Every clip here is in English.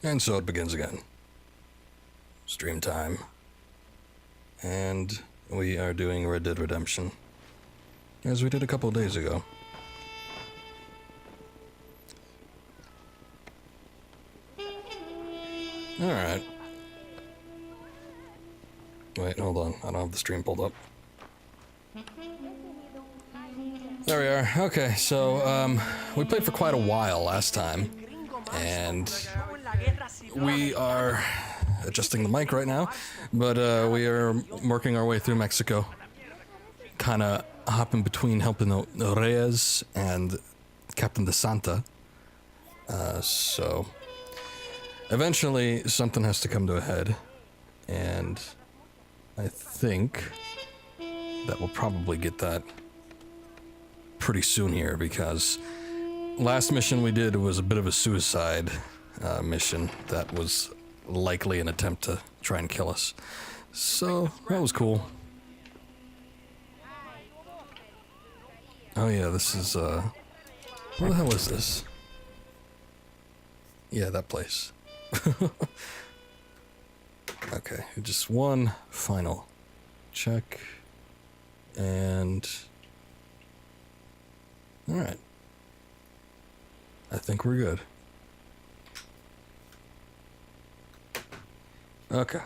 And so it begins again. Stream time. And we are doing Red Dead Redemption, as we did a couple of days ago. Alright. Wait, hold on. I don't have the stream pulled up. There we are. Okay, so, we played for quite a while last time, and we are adjusting the mic right now, but we are working our way through Mexico. Kind of hopping between helping the Reyes and Captain de Santa. So eventually something has to come to a head, and I think that we'll probably get that pretty soon here, because last mission we did was a bit of a suicide mission that was likely an attempt to try and kill us. So that was cool. Oh yeah, this is where the hell is this? Yeah, that place. Okay, just one final check, and all right, I think we're good. Okay.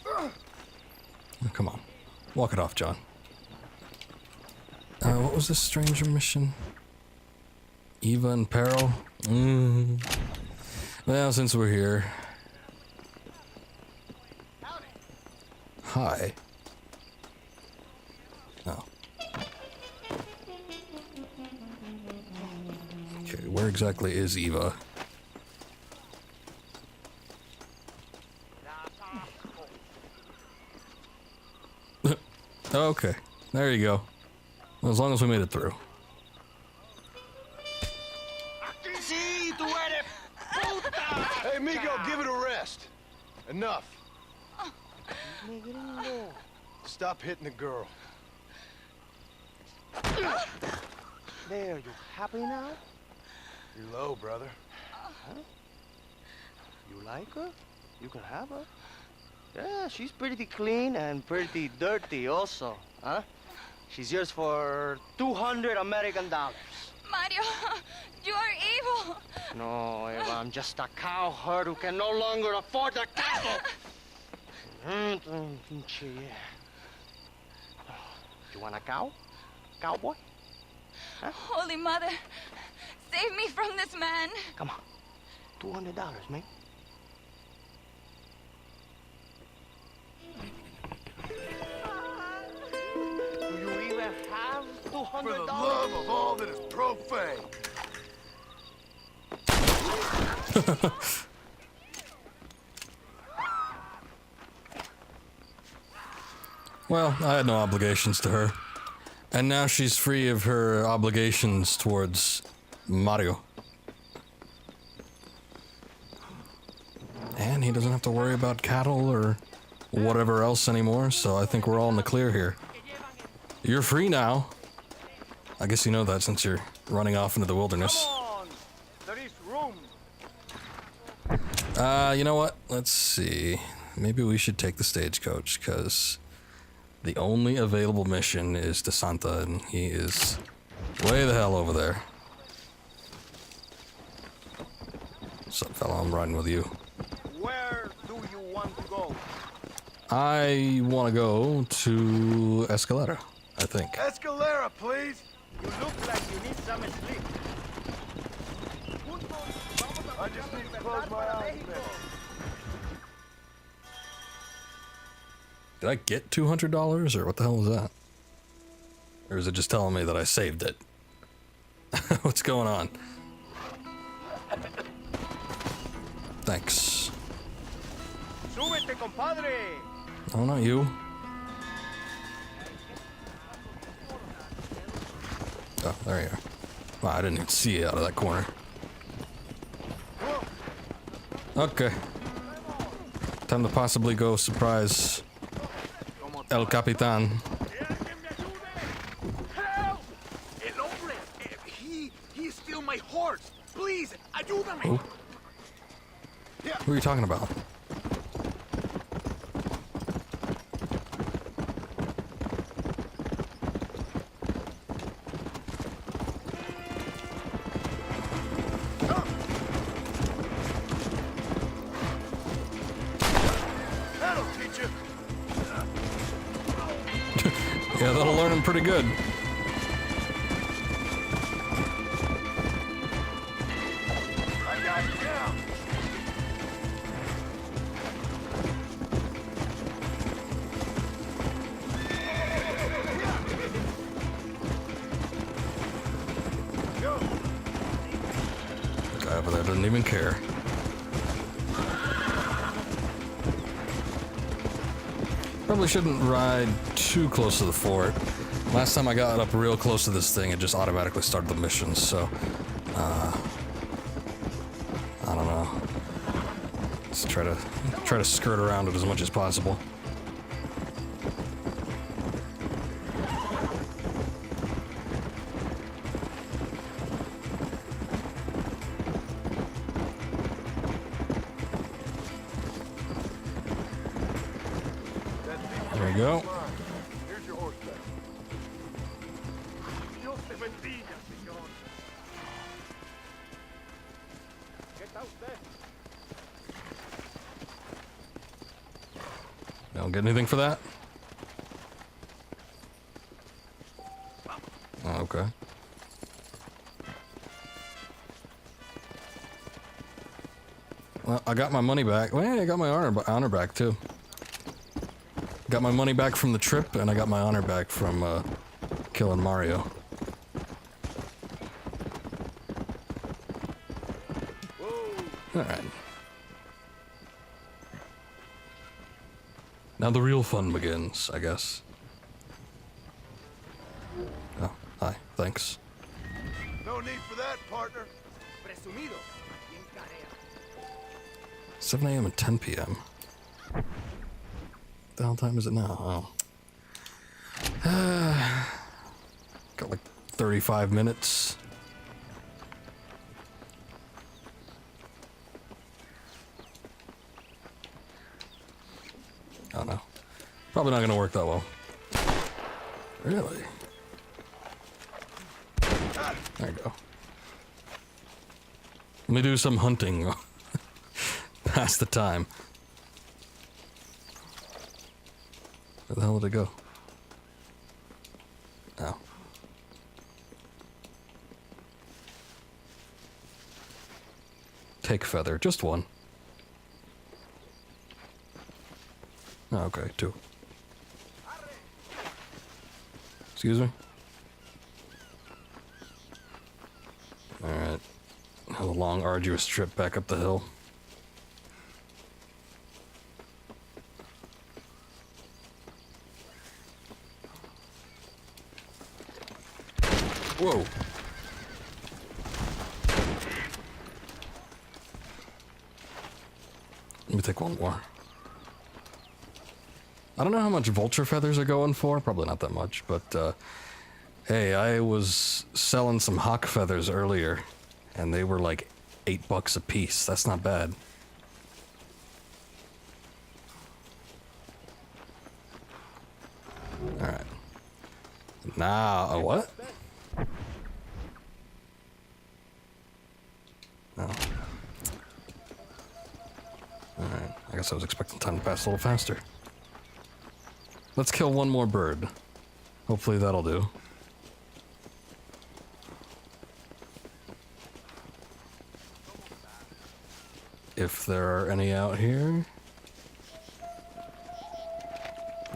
Oh, come on, walk it off, John. What was this stranger mission? Eva in peril? Well, since we're here. Hi. Oh. Okay, where exactly is Eva? Okay, there you go. As long as we made it through. Hey, Migo, give it a rest. Enough. Stop hitting the girl. There, you happy now? You're low, brother. Huh? You like her? You can have her. Yeah, she's pretty clean and pretty dirty also, huh? She's yours for 200 American dollars. Mario, you are evil. No, Eva, I'm just a cowherd who can no longer afford the cattle. You want a cow? Cowboy? Huh? Holy Mother, save me from this man. Come on. $200, mate. Do you even have $200? For the love of all that is profane. Well, I had no obligations to her. And now she's free of her obligations towards Mario. And he doesn't have to worry about cattle or whatever else anymore, so I think we're all in the clear here. You're free now. I guess you know that since you're running off into the wilderness. There is room. You know what? Let's see. Maybe we should take the stagecoach, because the only available mission is to Santa, and he is way the hell over there. What's up, fella? I'm riding with you. Where do you want to go? I want to go to Escalera, I think. Escalera, please. You look like you need some sleep. I just need to close my eyes, man. Did I get $200, or what the hell was that? Or is it just telling me that I saved it? What's going on? Thanks. Súbete, compadre. Oh, not you. Oh, there you are. Wow, I didn't even see you out of that corner. Okay. Time to possibly go surprise El Capitan. He is still my horse! Please, ayúdame! Who? Who are you talking about? That'll teach you. Yeah, that'll learn him pretty good. I got you now. Go. The guy over there doesn't even care. Probably shouldn't ride too close to the fort. Last time I got up real close to this thing, it just automatically started the missions, so... I don't know. Let's try to skirt around it as much as possible. There we go. Here's your horseback. Dios te bendiga, señor. ¿Qué está usted? Don't get anything for that? Oh, okay. Well, I got my money back. Well, I got my honor back too. Got my money back from the trip, and I got my honor back from killing Mario. Alright. Now the real fun begins, I guess. Oh, hi. Thanks. No need for that, partner. Presumido. Bien carea. 7 a.m. and 10 p.m. What the hell time is it now? Oh. Got like 35 minutes. Oh no. Probably not gonna work that well. Really? There you go. Let me do some hunting. Pass the time. Where the hell did it go? Oh. Take feather, just one. Oh, okay, 2. Excuse me? Alright. A long, arduous trip back up the hill. Whoa. Let me take one more. I don't know how much vulture feathers are going for. Probably not that much, but hey, I was selling some hawk feathers earlier, and they were like $8 a piece. That's not bad. All right. Now, what? Oh. Alright, I guess I was expecting time to pass a little faster. Let's kill one more bird. Hopefully that'll do. If there are any out here.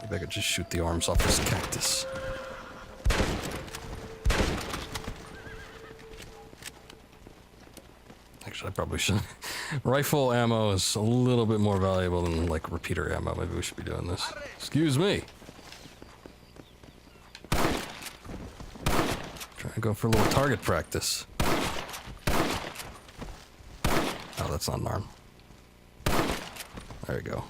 Maybe I could just shoot the arms off this cactus. Actually, I probably shouldn't. Rifle ammo is a little bit more valuable than, like, repeater ammo. Maybe we should be doing this. Excuse me! Trying to go for a little target practice. Oh, that's not an arm. There you go.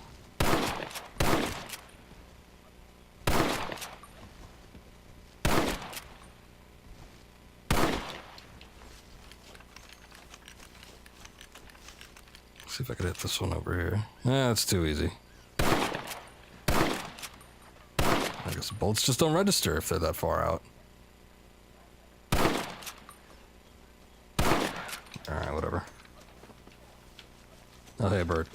if I could hit this one over here. That's too easy. I guess the bullets just don't register if they're that far out. Alright, whatever. Oh, hey, bird.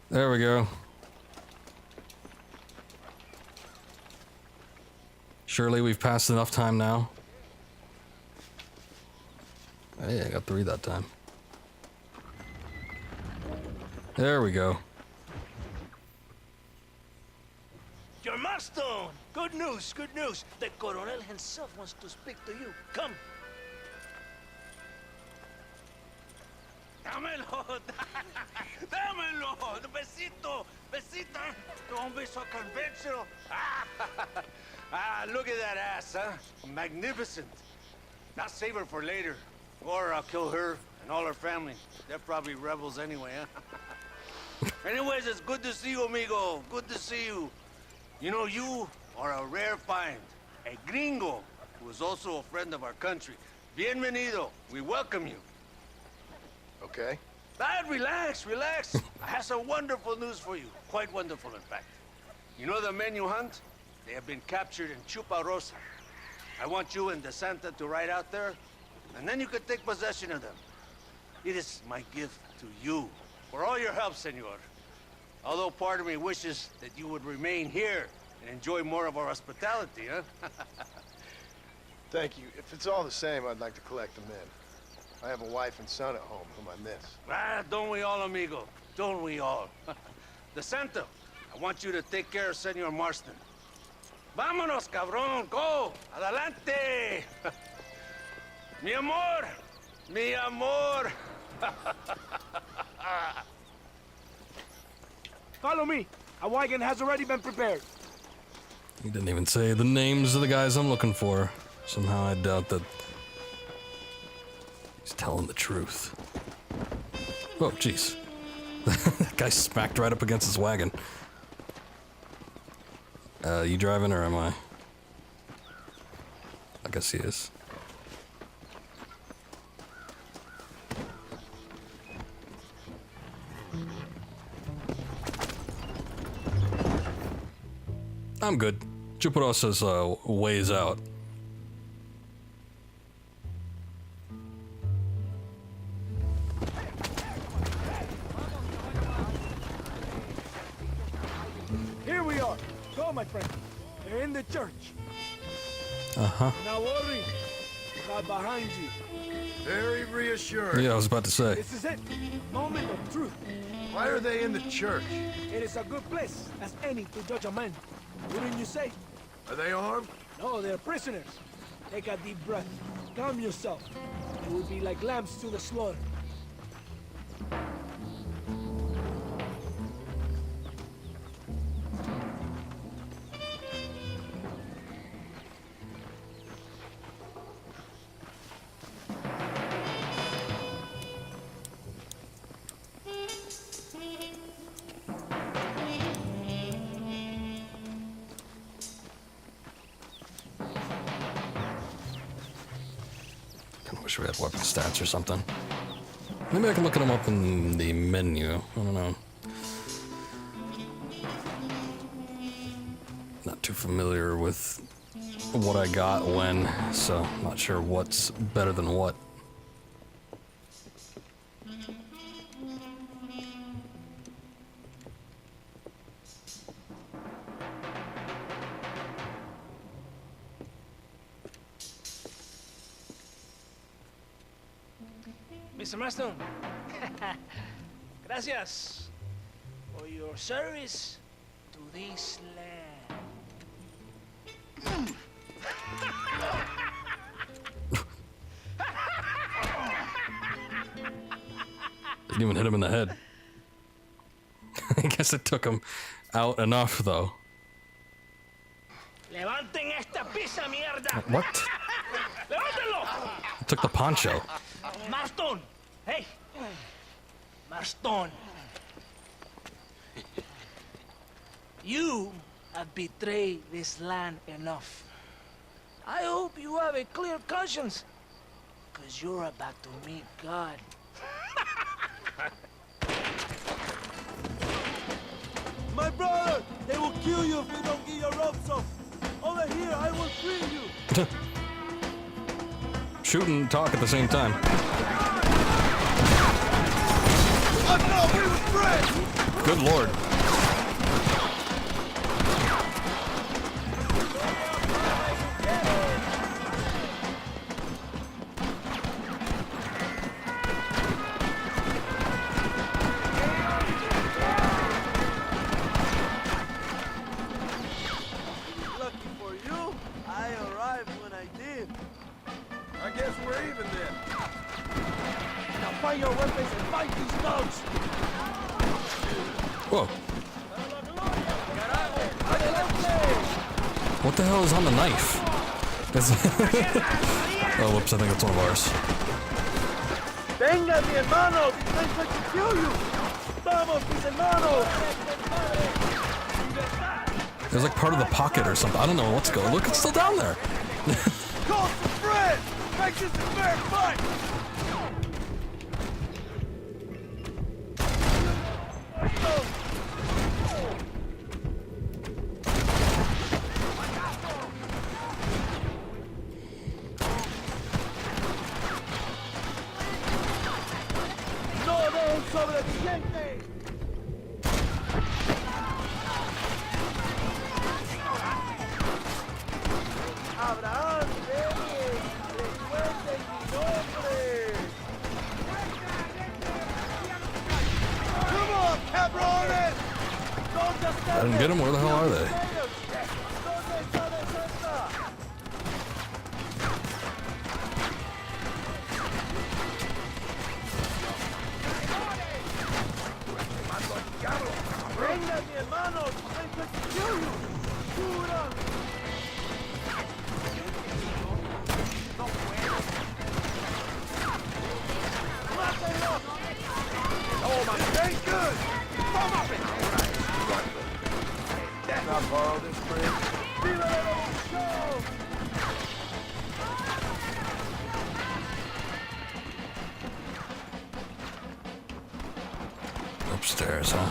There we go. Surely we've passed enough time now. Hey, I got 3 that time. There we go. Your milestone! Good news, good news. The Coronel himself wants to speak to you. Come. Dámelo! Dámelo! Besito! Besita! Don't be so conventional. Look at that ass, huh? Magnificent. Now save her for later. Or I'll kill her and all her family. They're probably rebels anyway, huh? Anyways, it's good to see you, amigo. Good to see you. You know, you are a rare find. A gringo who is also a friend of our country. Bienvenido. We welcome you. Okay. Relax, relax. I have some wonderful news for you. Quite wonderful, in fact. You know the men you hunt? They have been captured in Chuparosa. I want you and DeSanta to ride out there, and then you can take possession of them. It is my gift to you for all your help, senor. Although part of me wishes that you would remain here and enjoy more of our hospitality, huh? Thank you. If it's all the same, I'd like to collect them in. I have a wife and son at home whom I miss. Don't we all, amigo? Don't we all? DeSanta, I want you to take care of Senor Marston. Vámonos, cabrón, go! Adelante! Mi amor! Mi amor! Follow me. A wagon has already been prepared. He didn't even say the names of the guys I'm looking for. Somehow I doubt that he's telling the truth. Oh, jeez. That guy smacked right up against his wagon. You driving or am I? I guess he is. I'm good. Chuparosa's ways out. Here we are. Go, my friend. They're in the church. Uh-huh. Now worry. Right behind you. Very reassuring. Yeah, I was about to say. This is it. Moment of truth. Why are they in the church? It is a good place as any to judge a man. Wouldn't you say? Are they armed? No, they're prisoners. Take a deep breath. Calm yourself. You will be like lambs to the slaughter. I wish we had weapon stats or something. Maybe I can look at them up in the menu. I don't know. Not too familiar with what I got when, so I'm not sure what's better than what. Mr. Marston, gracias for your service to this land. Didn't even hit him in the head. I guess it took him out enough, though. Levanten esta pizza, mierda! What? ¡Levántenlo! It took the poncho. Marston! Hey! Marston! You have betrayed this land enough. I hope you have a clear conscience. Because you're about to meet God. My brother! They will kill you if you don't get your ropes off! Over here, I will free you! Shoot and talk at the same time. I thought we were friends! Good lord. Lucky for you, I arrived when I did. I guess we're even then. Now find your weapons and fight these dogs! Whoa. What the hell is on the knife? Oh, whoops, I think it's one of ours. Venga, mi hermano! I'm going to kill you! Vamos, mis hermanos! There's like part of the pocket or something. I don't know what's going on. Look, it's still down there. Call for friends! Make this a fair fight! ¡No de un sobreviviente! Abraham, recuerden mi nombre. Come on, cabrones! I didn't get them. Where the hell are they? Venga, mi hermano, I'm going to kill you. Jura. Oh, my very good. Come up it. Can I borrow this bridge? Viva el show! Upstairs, huh?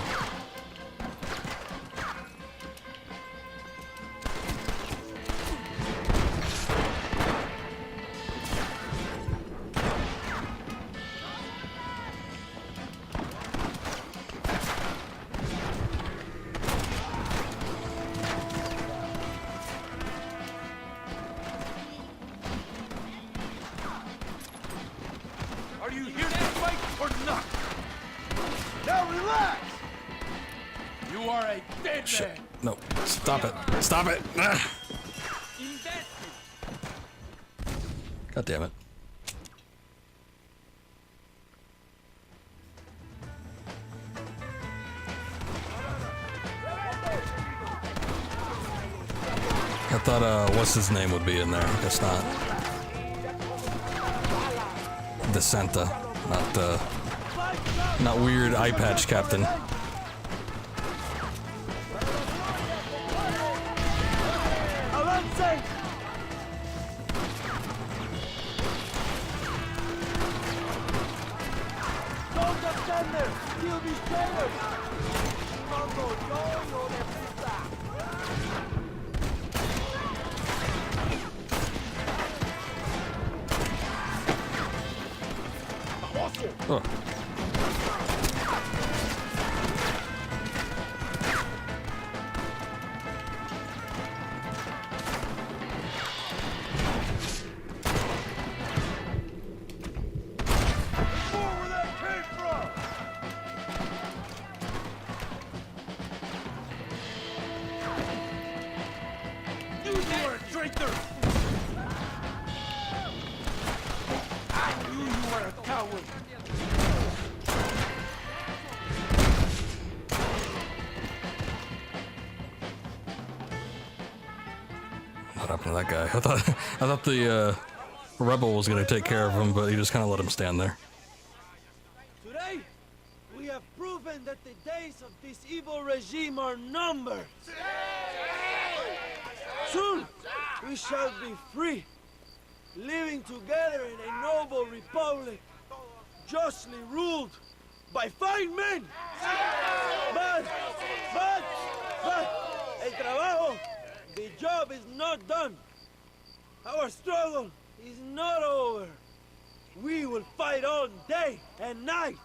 Are you here to fight or not? Now relax! You are a dead Shit. man! No. Stop it. Stop it. Ah. God damn it. I thought, what's his name would be in there. I guess not. The Santa. Not weird eye patch captain. Avance! Don't stand there! Kill these traitors! Mando, yo no le gusta! Oh. Where that came from! You are a traitor! I knew you were a coward! What happened to that guy? I thought the rebel was gonna take care of him, but he just kind of let him stand there. Today, we have proven that the days of this evil regime are numbered. Soon, we shall be free. living together in a noble republic, justly ruled by fine men. But, el trabajo, the job is not done. Our struggle is not over. We will fight all day and night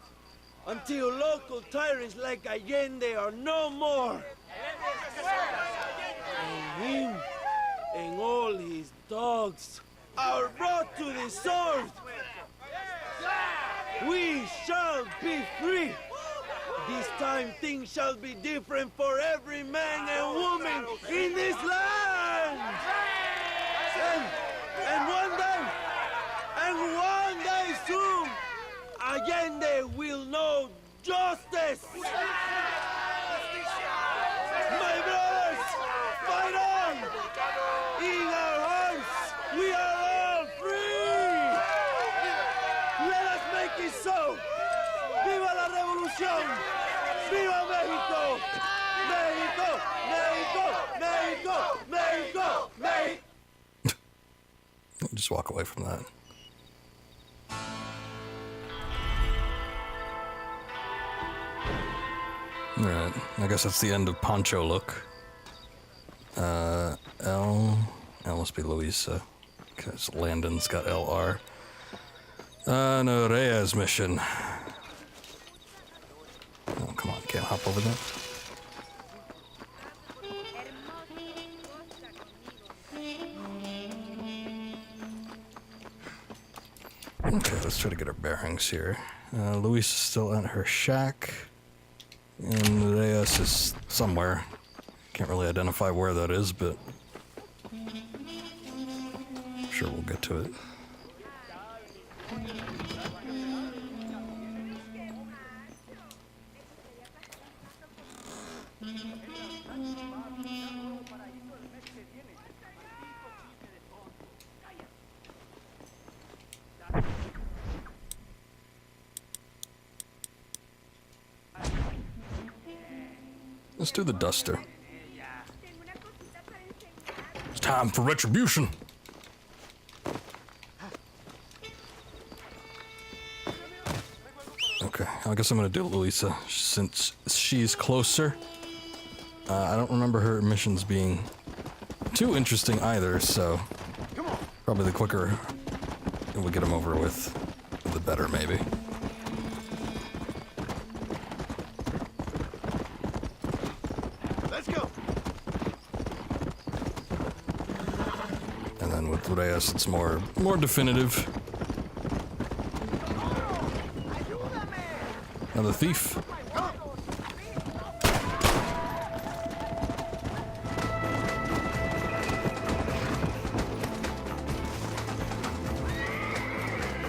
until local tyrants like Allende are no more. And him and all his dogs are brought to the sword. We shall be free. This time things shall be different for every man and woman in this land. And one day soon, Allende will know justice. My brothers, fight on! In our hearts, we are all free! Let us make it so! ¡Viva la revolución! ¡Viva México! ¡México! ¡México! ¡México! ¡México! ¡México! Just walk away from that. Alright, I guess that's the end of Poncho Look. L must be Luisa, because Landon's got LR. No, Reyes mission. Oh, come on, can't hop over there. Okay, let's try to get our bearings here. Luis is still at her shack. And Reyes is somewhere. Can't really identify where that is, but I'm sure we'll get to it. Let's do the duster. It's time for retribution. Okay, I guess I'm gonna do Luisa since she's closer. I don't remember her missions being too interesting either, so probably the quicker we get them over with, the better maybe. Reyes, it's more definitive. Another thief.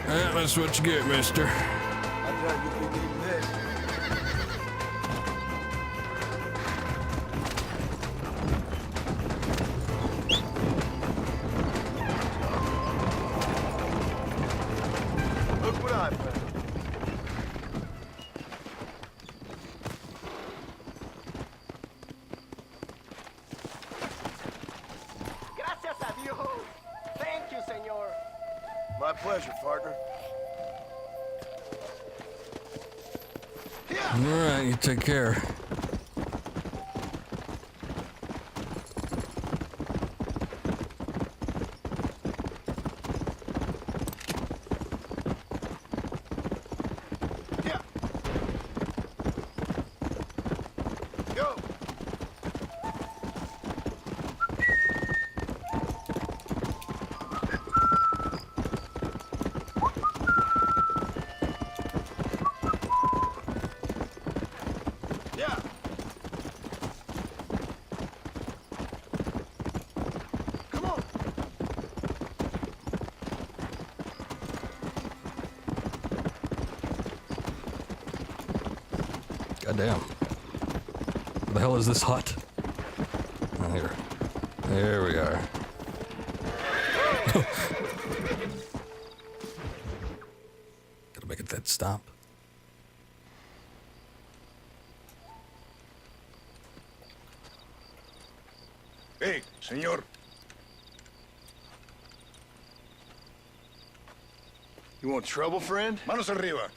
That's what you get, mister. My pleasure, partner. All right, you take care. Yeah. Go. Goddamn. What the hell is this hut? Oh, here. There we are. Gotta make it that stop. Hey, señor. You want trouble, friend? Manos arriba.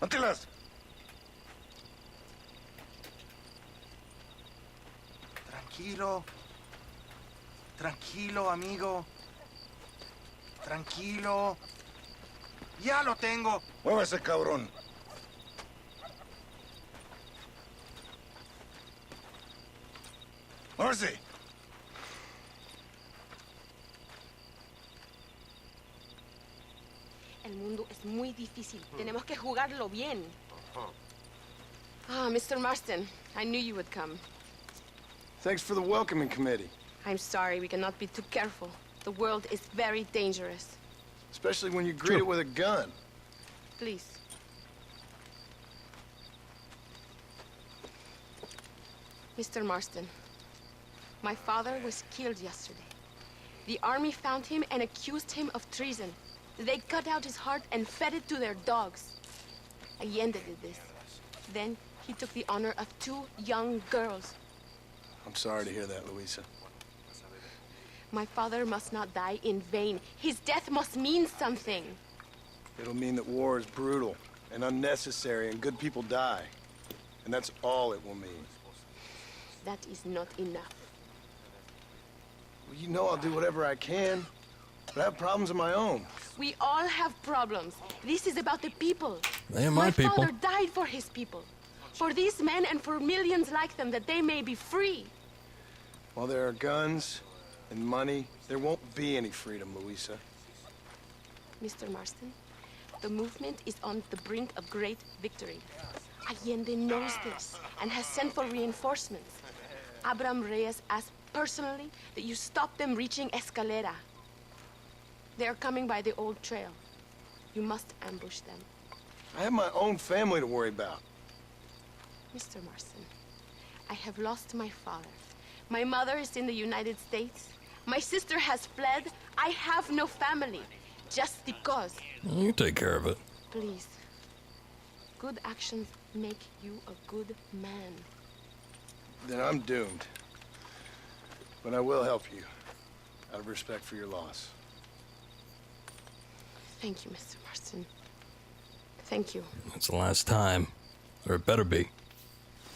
Antilas. Tranquilo. Tranquilo, amigo. Tranquilo. Ya lo tengo. Muévase, cabrón. Muévase. El mundo es muy difícil. Tenemos que jugarlo bien. Ah, Mr. Marston, I knew you would come. Thanks for the welcoming committee. I'm sorry, we cannot be too careful. The world is very dangerous. Especially when you greet it with a gun. Please. Mr. Marston, my father was killed yesterday. The army found him and accused him of treason. They cut out his heart and fed it to their dogs. Allende did this. Then he took the honor of 2 young girls. I'm sorry to hear that, Luisa. My father must not die in vain. His death must mean something. It'll mean that war is brutal and unnecessary and good people die. And that's all it will mean. That is not enough. Well, you know I'll do whatever I can, but I have problems of my own. We all have problems. This is about the people. They are my people. My father died for his people. For these men and for millions like them, that they may be free. While there are guns and money, there won't be any freedom, Luisa. Mr. Marston, the movement is on the brink of great victory. Allende knows this and has sent for reinforcements. Abraham Reyes asked personally that you stop them reaching Escalera. They are coming by the old trail. You must ambush them. I have my own family to worry about. Mr. Marston, I have lost my father. My mother is in the United States. My sister has fled. I have no family. Just because. You take care of it. Please. Good actions make you a good man. Then I'm doomed. But I will help you, out of respect for your loss. Thank you, Mr. Marston. Thank you. It's the last time. Or it better be.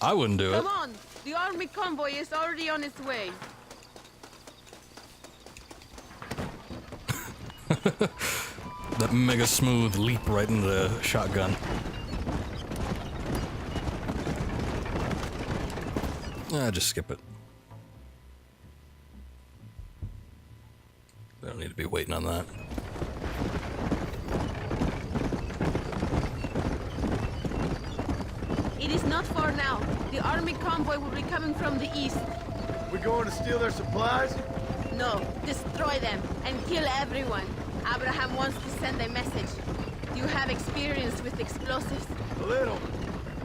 I wouldn't do it. Come on! The army convoy is already on its way. That mega smooth leap right into the shotgun. Just skip it. I don't need to be waiting on that. It is not far now. The army convoy will be coming from the east. We going to steal their supplies? No, destroy them and kill everyone. Abraham wants to send a message. Do you have experience with explosives? A little.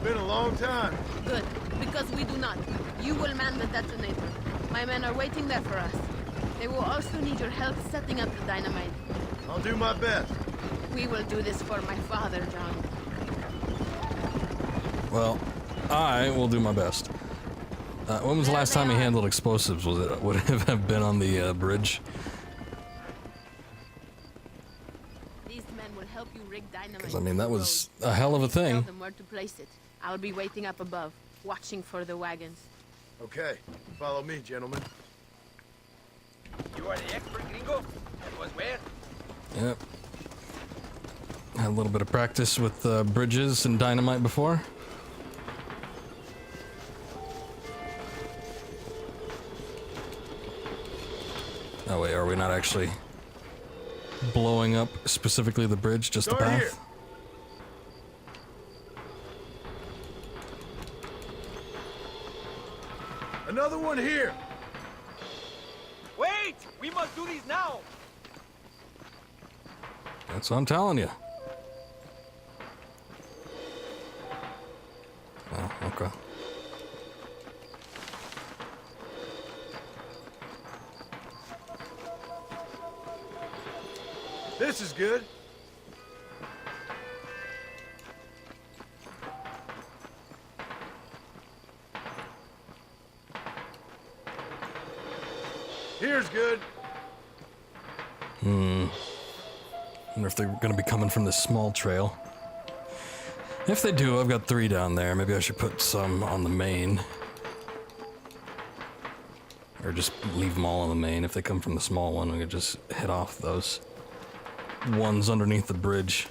Been a long time. Good, because we do not. You will man the detonator. My men are waiting there for us. They will also need your help setting up the dynamite. I'll do my best. We will do this for my father, John. Well, I will do my best. When was the last time he handled explosives? Was it, would it have been on the bridge? These men will help you rig dynamite. Because, I mean, that was a hell of a thing. Tell them where to place it. I'll be waiting up above, watching for the wagons. Okay, follow me, gentlemen. You are the expert, gringo? That was where? Yep. Had a little bit of practice with bridges and dynamite before. Oh wait, are we not actually blowing up specifically the bridge, just the Start path? here. Another one here. Wait! We must do this now! That's what I'm telling you. Oh, okay. This is good. Here's good. wonder if they're gonna be coming from this small trail. If they do, I've got 3 down there. Maybe I should put some on the main. Or just leave them all on the main. If they come from the small one, we could just hit off those ones underneath the bridge.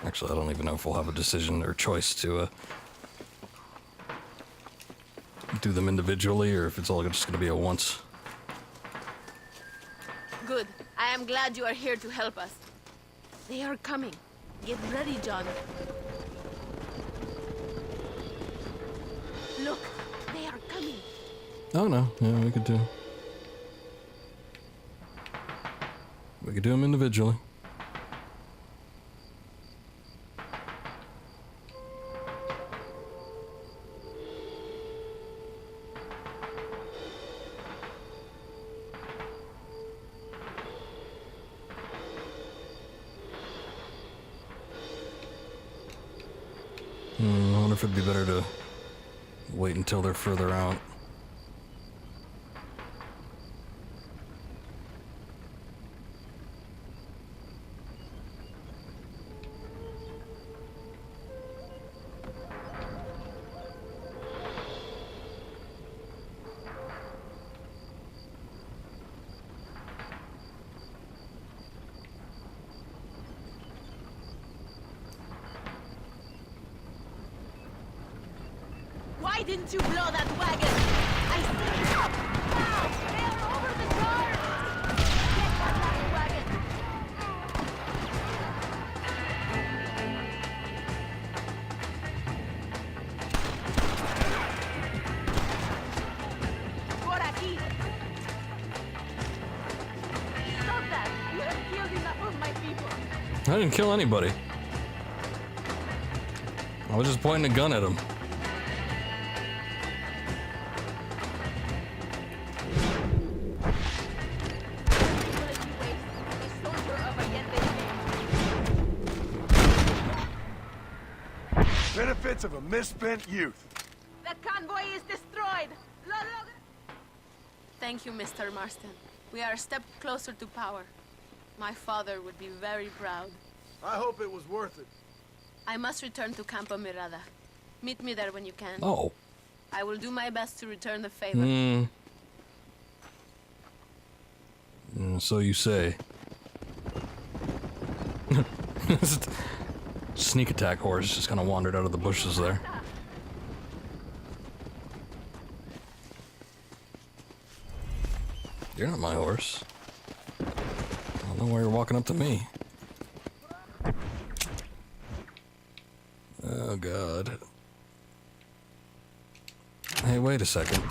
Actually, I don't even know if we'll have a decision or choice to do them individually, or if it's all just gonna be a once. Good. I am glad you are here to help us. They are coming. Get ready, John. Look, they are coming. Oh no, yeah, we could do them individually. I wonder if it'd be better to wait until they're further out. Why didn't you blow that wagon? I see. Now, they are over the guard. Get that last wagon. Por aquí. Stop that. You have killed enough of my people. I didn't kill anybody. I was just pointing a gun at him. Benefits of a misspent youth. The convoy is destroyed. Thank you, Mr. Marston. We are a step closer to power. My father would be very proud. I hope it was worth it. I must return to Campo Mirada. Meet me there when you can. Oh. I will do my best to return the favor. So you say. Sneak attack horse just kind of wandered out of the bushes there. You're not my horse. I don't know why you're walking up to me. Oh god. Hey, wait a second.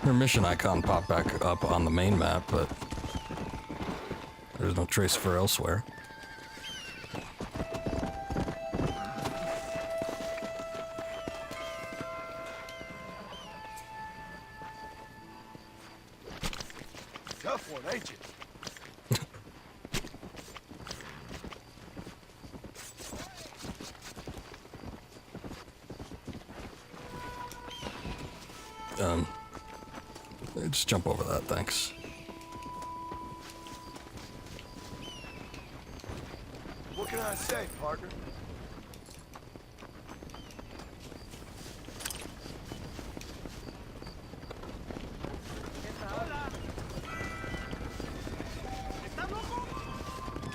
Her mission icon popped back up on the main map, but there's no trace for elsewhere. Tough one, ain't you? Just jump over that, thanks. What can I say, partner?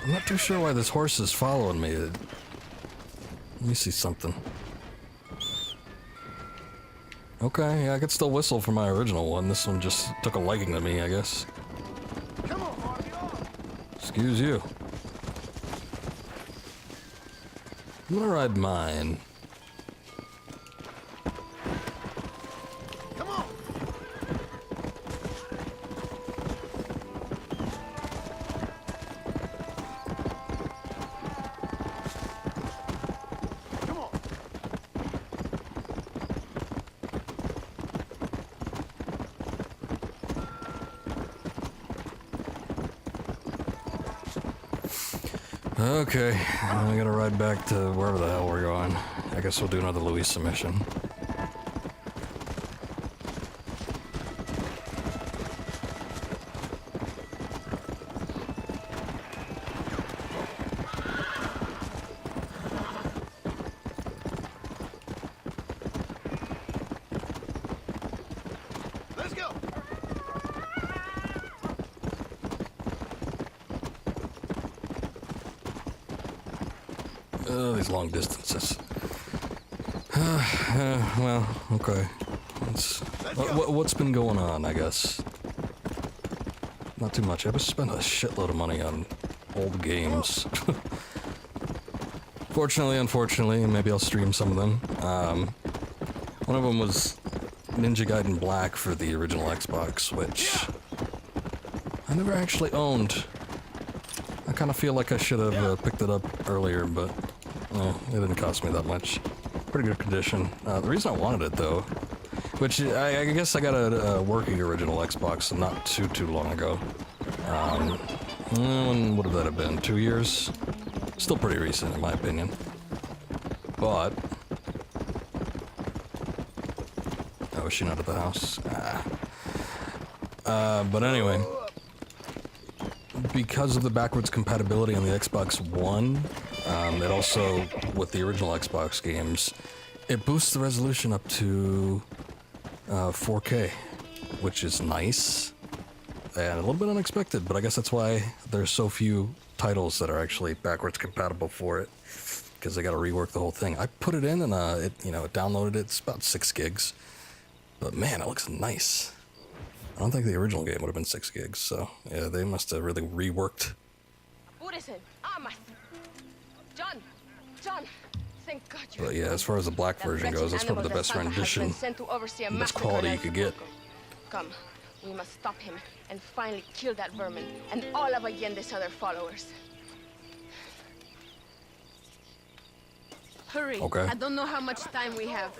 I'm not too sure why this horse is following me. Let me see something. Okay, yeah, I could still whistle for my original one. This one just took a liking to me, I guess. Come on, Harvey, on. Excuse you. I'm gonna ride mine. Come on. Come on. Okay, I gotta ride back to wherever the hell we're going. I guess we'll do another Luisa mission. these long distances. Well, okay. What's been going on, I guess? Not too much. I've spent a shitload of money on old games. Fortunately, unfortunately, maybe I'll stream some of them. One of them was Ninja Gaiden Black for the original Xbox, which I never actually owned. I kind of feel like I should have picked it up earlier, but it didn't cost me that much. Pretty good condition. The reason I wanted it, though, which I guess I got a working original Xbox not too long ago. When would that have been? 2 years? Still pretty recent, in my opinion. But oh, is she not at the house? But anyway, because of the backwards compatibility on the Xbox One, it also, with the original Xbox games, it boosts the resolution up to 4K, which is nice and a little bit unexpected, but I guess that's why there's so few titles that are actually backwards compatible for it, because they got to rework the whole thing. I put it in and it downloaded it. It's about 6 gigs, but man, it looks nice. I don't think the original game would have been 6 gigs, so yeah, they must have really reworked. John, thank God you. But yeah, as far as the black version goes, that's probably the best rendition, best quality you could get. Come, we must stop him and finally kill that vermin and all of Allende's other followers. Hurry. Okay. I don't know how much time we have.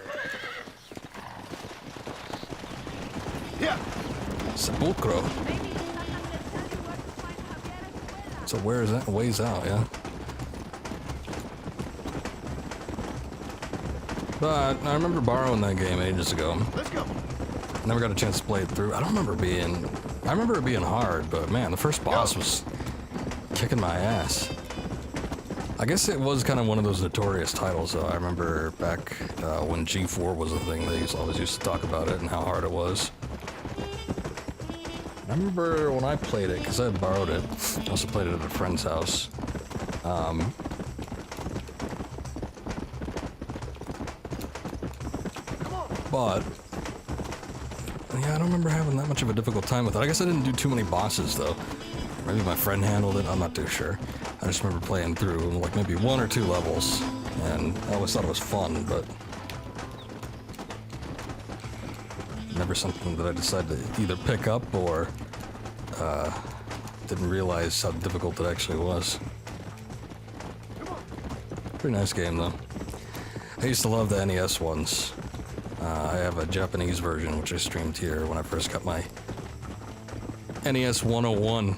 Yeah. Sepulcro. So where is that? Ways out, yeah. But I remember borrowing that game ages ago. Let's go. Never got a chance to play it through. I remember it being hard, but man, the first boss was kicking my ass. I guess it was kind of one of those notorious titles, though. I remember back when G4 was a thing, they always used to talk about it and how hard it was. I remember when I played it, because I had borrowed it, I also played it at a friend's house. But yeah, I don't remember having that much of a difficult time with it. I guess I didn't do too many bosses, though. Maybe my friend handled it, I'm not too sure. I just remember playing through like maybe 1 or 2 levels, and I always thought it was fun, but never something that I decided to either pick up or didn't realize how difficult it actually was. Pretty nice game, though. I used to love the NES ones. I have a Japanese version, which I streamed here when I first got my NES 101,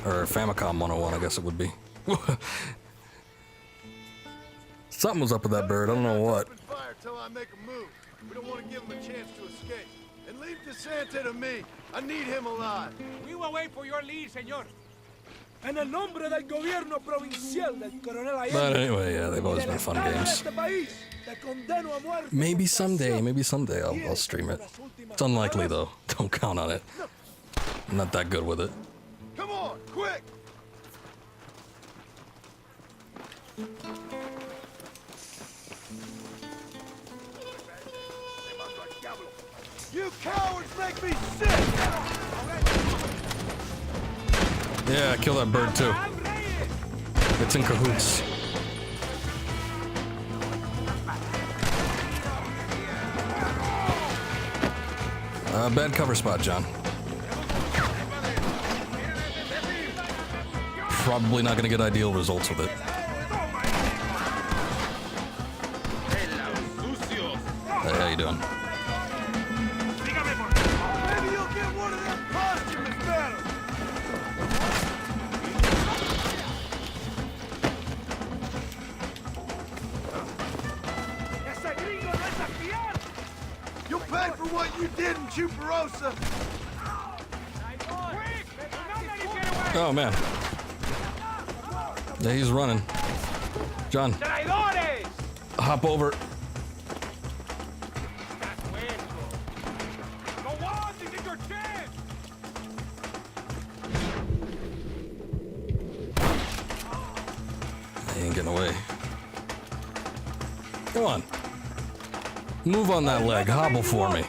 or Famicom 101, I guess it would be. Something was up with that bird, I don't know what. Fire till I make a move. We don't want to give him a chance to escape. And leave DeSanta to me. I need him alive. We will wait for your lead, señor. En el nombre del gobierno provincial del coronel Allende. But anyway, yeah, they've always been fun games. Maybe someday I'll stream it. It's unlikely, though. Don't count on it. I'm not that good with it. Come on, quick! You cowards make me sick! Yeah, kill that bird too. It's in cahoots. Bad cover spot, John. Probably not gonna get ideal results with it. Hey, how you doing? Maybe you'll get one of them posthumous medals! You'll pay for what you did in Chuparosa! Oh man. Yeah, he's running. John. Hop over. He ain't getting away. Come on. Move on that leg. Hobble for me.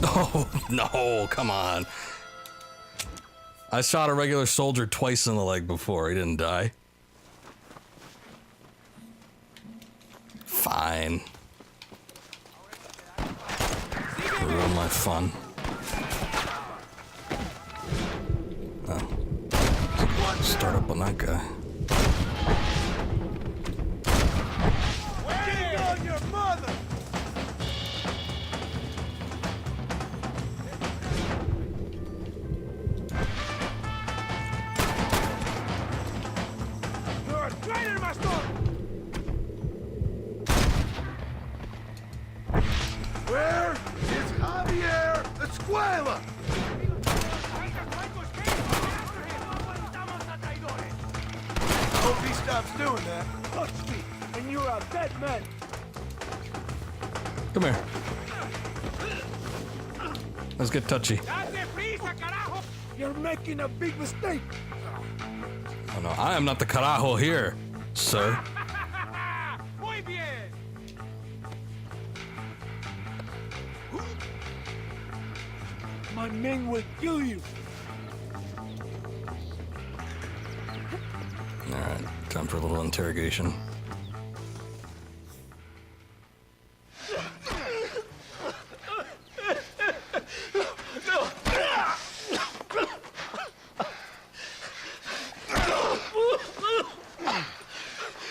Oh, no. Come on. I shot a regular soldier twice in the leg before. He didn't die. Fine. Ruin my fun. Oh. Start up on that guy. King on your mother! You're a traitor, Master! Where is Javier Escuela? Hope he stops doing that. Touch me, and you're a dead man. Come here. Let's get touchy. You're making a big mistake. Oh no, I am not the carajo here, sir. Muy bien. My men will kill you. Alright, time for a little interrogation.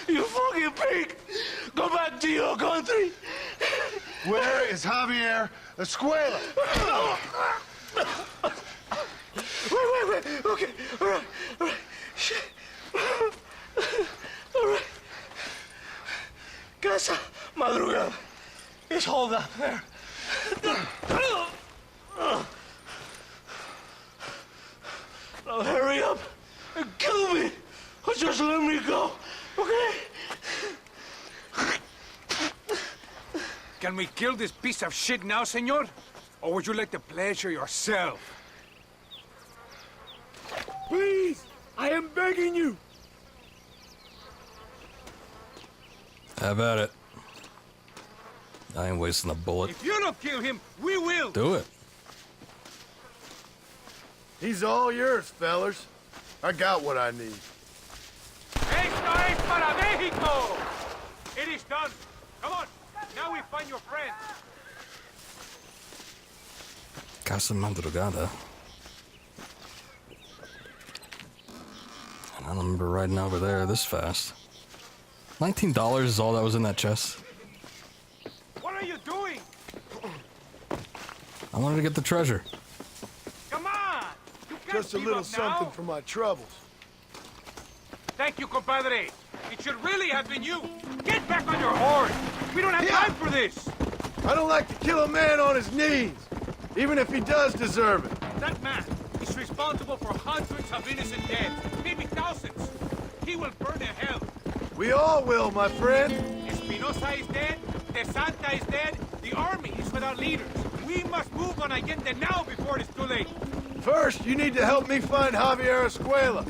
You fucking pig! Go back to your country! Where is Javier Escuela? Wait. Okay, all right. Shit. All right. Casa Madrugada. It's hold up there. Now hurry up and kill me. Or just let me go, okay? Can we kill this piece of shit now, senor? Or would you like the pleasure yourself? Please, I am begging you. Have at it. I ain't wasting a bullet. If you don't kill him, we will! Do it. He's all yours, fellers. I got what I need. Esto es para México! It is done. Come on, now we find your friend. Casa Madrugada. I don't remember riding over there this fast. $19 is all that was in that chest. What are you doing? I wanted to get the treasure. Come on! You can't Just a give little up something now. for my troubles. Thank you, compadre. It should really have been you. Get back on your horse. We don't have time for this. I don't like to kill a man on his knees, even if he does deserve it. That man is responsible for hundreds of innocent deaths, maybe thousands. He will burn in hell. We all will, my friend. Espinosa is dead, De Santa is dead, the army is without leaders. We must move on Allende now before it is too late. First, you need to help me find Javier Escuela.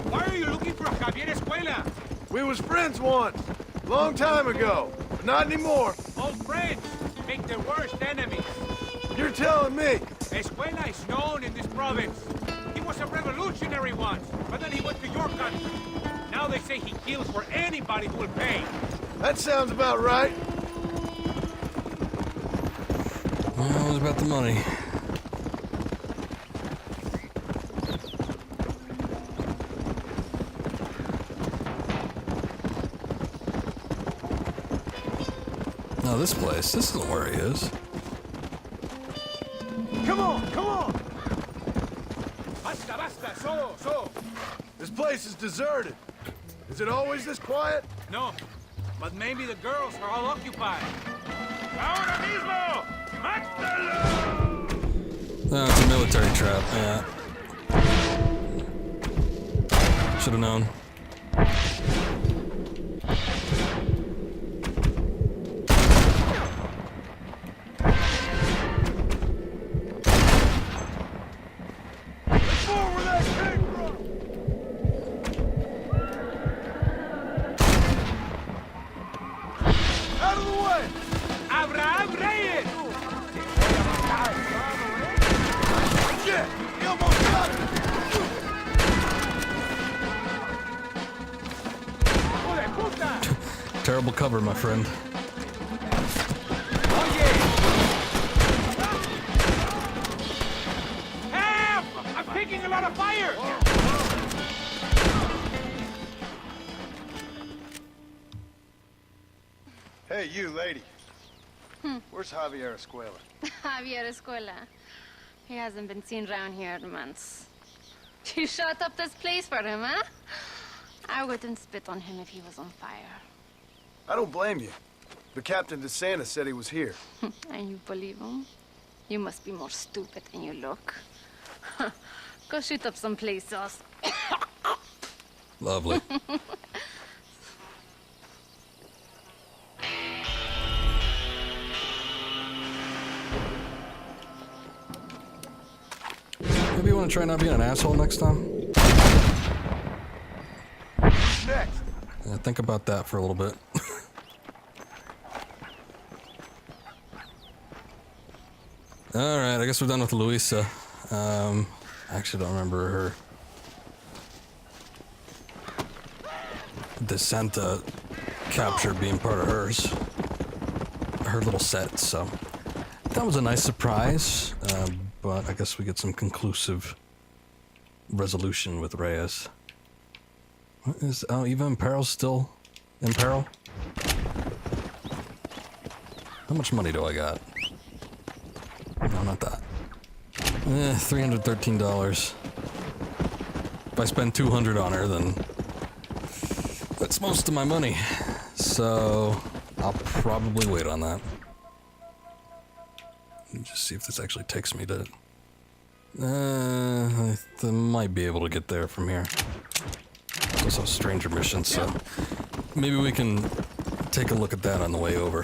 Why are you looking for Javier Escuela? We was friends once, long time ago, but not anymore. Old friends make the worst enemies. You're telling me. Escuela is known in this province. He was a revolutionary once, but then he went to your country. Now they say he kills for anybody who will pay. That sounds about right. Well, it was about the money. No, this place. This isn't where he is. Come on. Basta, so. This place is deserted. Is it always this quiet? No, but maybe the girls are all occupied. Ahora mismo! ¡Mátalo! No, it's a military trap. Yeah. Should have known. away! Abraham Reyes! Shit! He almost got it! Terrible cover, my friend. Help! I'm taking a lot of fire! Hey, you, lady. Where's Javier Escuela? Javier Escuela. He hasn't been seen around here in months. You shut up this place for him, huh? I wouldn't spit on him if he was on fire. I don't blame you. But Captain DeSantis said he was here. And you believe him? You must be more stupid than you look. Go shoot up some play sauce. Lovely. Maybe you want to try not being an asshole next time? Next! Yeah, think about that for a little bit. Alright, I guess we're done with Luisa. I actually don't remember her. DeSanta capture being part of hers. Her little set, so. That was a nice surprise, but I guess we get some conclusive resolution with Reyes. What is, oh, Eva Imperil's still in peril? How much money do I got? No, not that. $313. If I spend $200 on her, then that's most of my money. So I'll probably wait on that. Let me just see if this actually takes me to... I might be able to get there from here. It's also a stranger mission, so maybe we can take a look at that on the way over.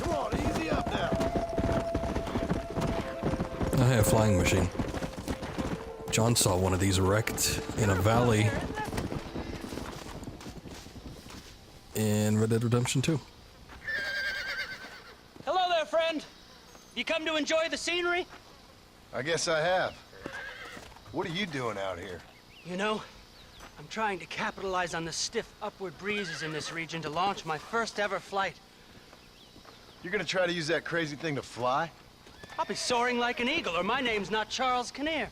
Come on, easy up now. Oh, hey, a flying machine. John saw one of these wrecked in a valley in Red Dead Redemption 2. Hello there, friend. You come to enjoy the scenery? I guess I have. What are you doing out here? You know, I'm trying to capitalize on the stiff upward breezes in this region to launch my first ever flight. You're gonna try to use that crazy thing to fly? I'll be soaring like an eagle, or my name's not Charles Kinnear.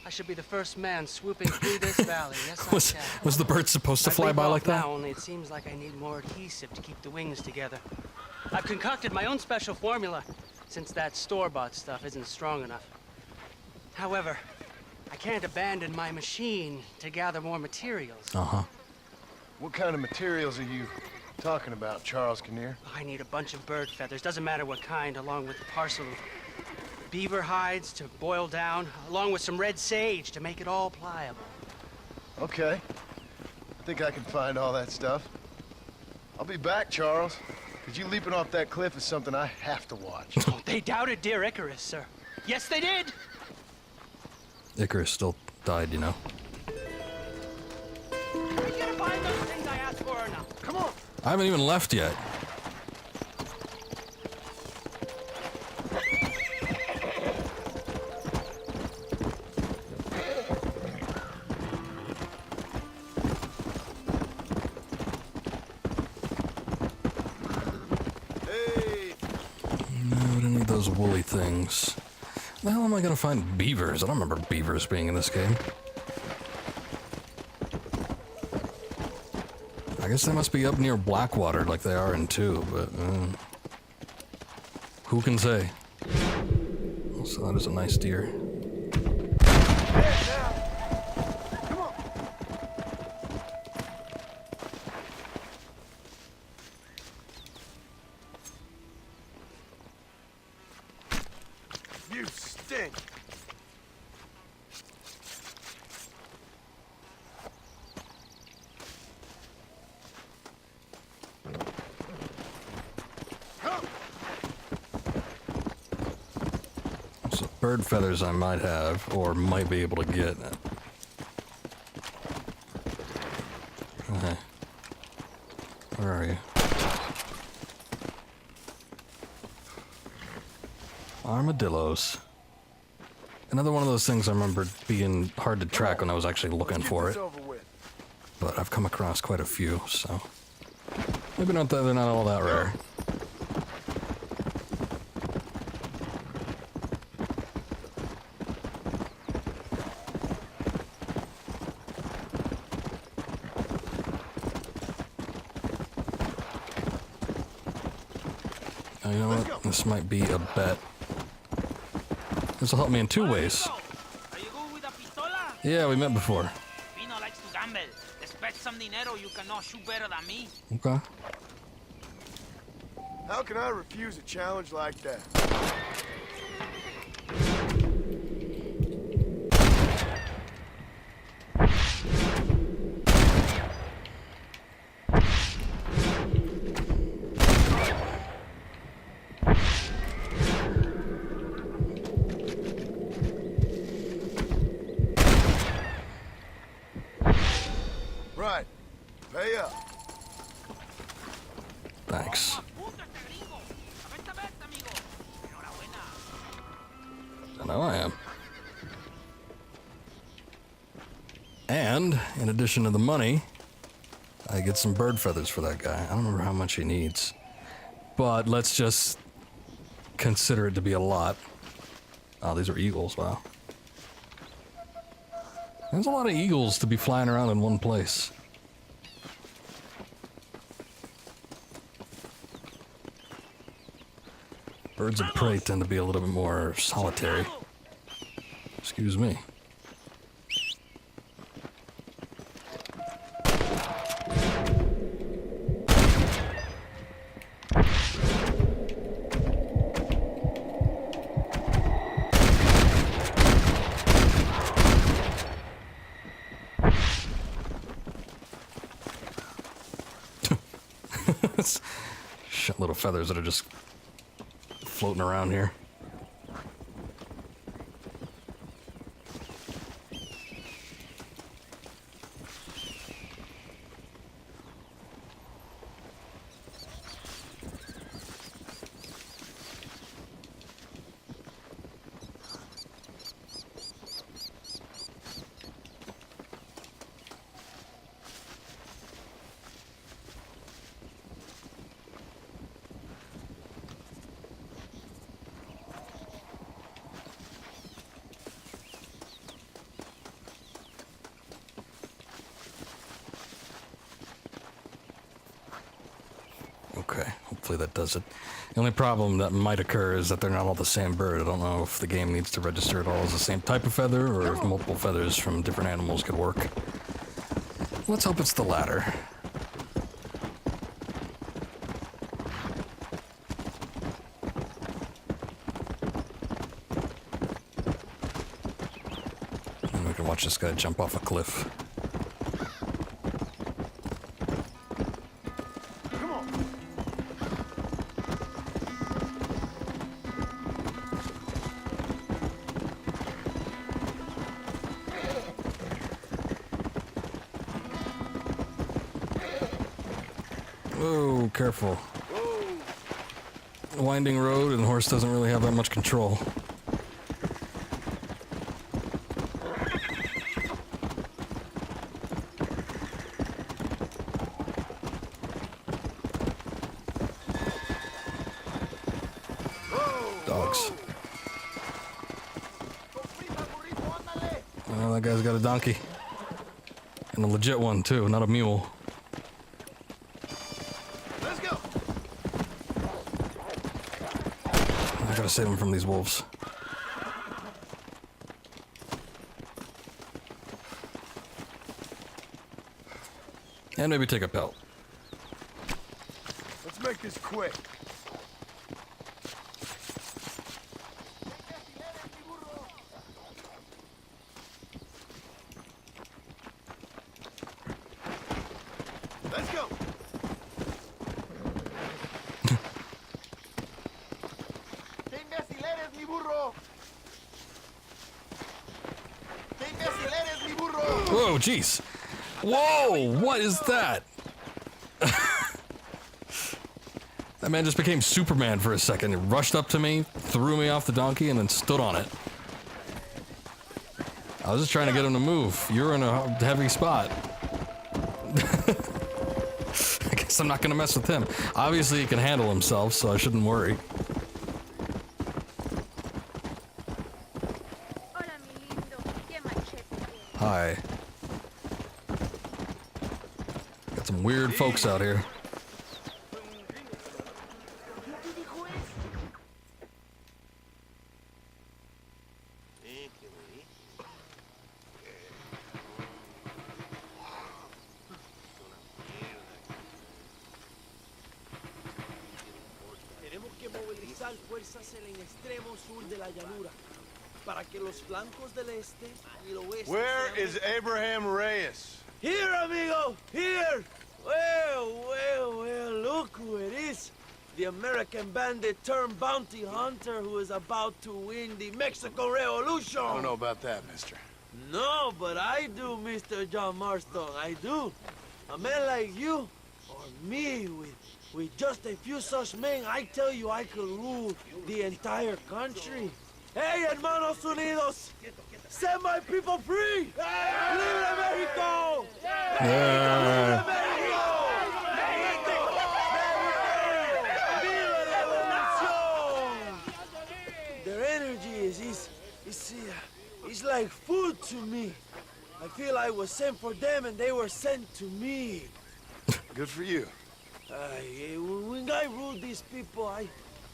I should be the first man swooping through this valley. Yes, I can. Was the bird supposed to fly by like that? Now, only it seems like I need more adhesive to keep the wings together. I've concocted my own special formula, since that store-bought stuff isn't strong enough. However, I can't abandon my machine to gather more materials. Uh-huh. What kind of materials are you talking about, Charles Kinnear? I need a bunch of bird feathers, doesn't matter what kind, along with a parcel of beaver hides to boil down, along with some red sage to make it all pliable. Okay. I think I can find all that stuff. I'll be back, Charles. Because you leaping off that cliff is something I have to watch. Oh, they doubted dear Icarus, sir. Yes, they did! Icarus still died, you know. Are you gonna find those things I asked for or not? Come on! I haven't even left yet. Those woolly things. The hell am I gonna find beavers? I don't remember beavers being in this game. I guess they must be up near Blackwater like they are in 2, but who can say? So that is a nice deer. You stink! So bird feathers I might have, or might be able to get. Okay. Where are you? Armadillos. Another one of those things I remember being hard to track when I was actually looking for it. But I've come across quite a few, so maybe not that they're not all that rare. You know what? This might be a bet. This will help me in two ways. Yeah, we met before. Pino likes to gamble. Expect some dinero you cannot shoot better than me. Okay. How can I refuse a challenge like that? Right. Pay up. Thanks. I know I am. And, in addition to the money, I get some bird feathers for that guy. I don't remember how much he needs. But let's just consider it to be a lot. Oh, these are eagles, wow. There's a lot of eagles to be flying around in one place. Birds of prey tend to be a little bit more solitary. Excuse me. Shit, little feathers that are just floating around here. Okay, hopefully that does it. The only problem that might occur is that they're not all the same bird. I don't know if the game needs to register it all as the same type of feather, or if multiple feathers from different animals could work. Let's hope it's the latter. And we can watch this guy jump off a cliff. Oh, careful. Winding road, and the horse doesn't really have that much control. Dogs. Oh, that guy's got a donkey. And a legit one, too, not a mule. Gotta save him from these wolves. And maybe take a pelt. Let's make this quick. Let's go. Whoa, jeez. Whoa, what is that? That man just became Superman for a second. He rushed up to me, threw me off the donkey, and then stood on it. I was just trying to get him to move. You're in a heavy spot. I guess I'm not gonna mess with him. Obviously he can handle himself, so I shouldn't worry. Hi. Got some weird folks out here. Tenemos que movilizar fuerzas en el extremo sur de la llanura para que los flancos del este y el oeste. Where is Abraham Reyes? Here, amigo, here. Well, look who it is. The American bandit turned bounty hunter who is about to win the Mexican Revolution. I don't know about that, mister. No, but I do, Mr. John Marston, I do. A man like you, or me, with just a few such men, I tell you I could rule the entire country. Hey, hermanos unidos, set my people free! ¡Libre México! ¡Libre México! ¡Viva la revolución! Their energy is like food to me. I feel I was sent for them and they were sent to me. Good for you. When I rule these people, I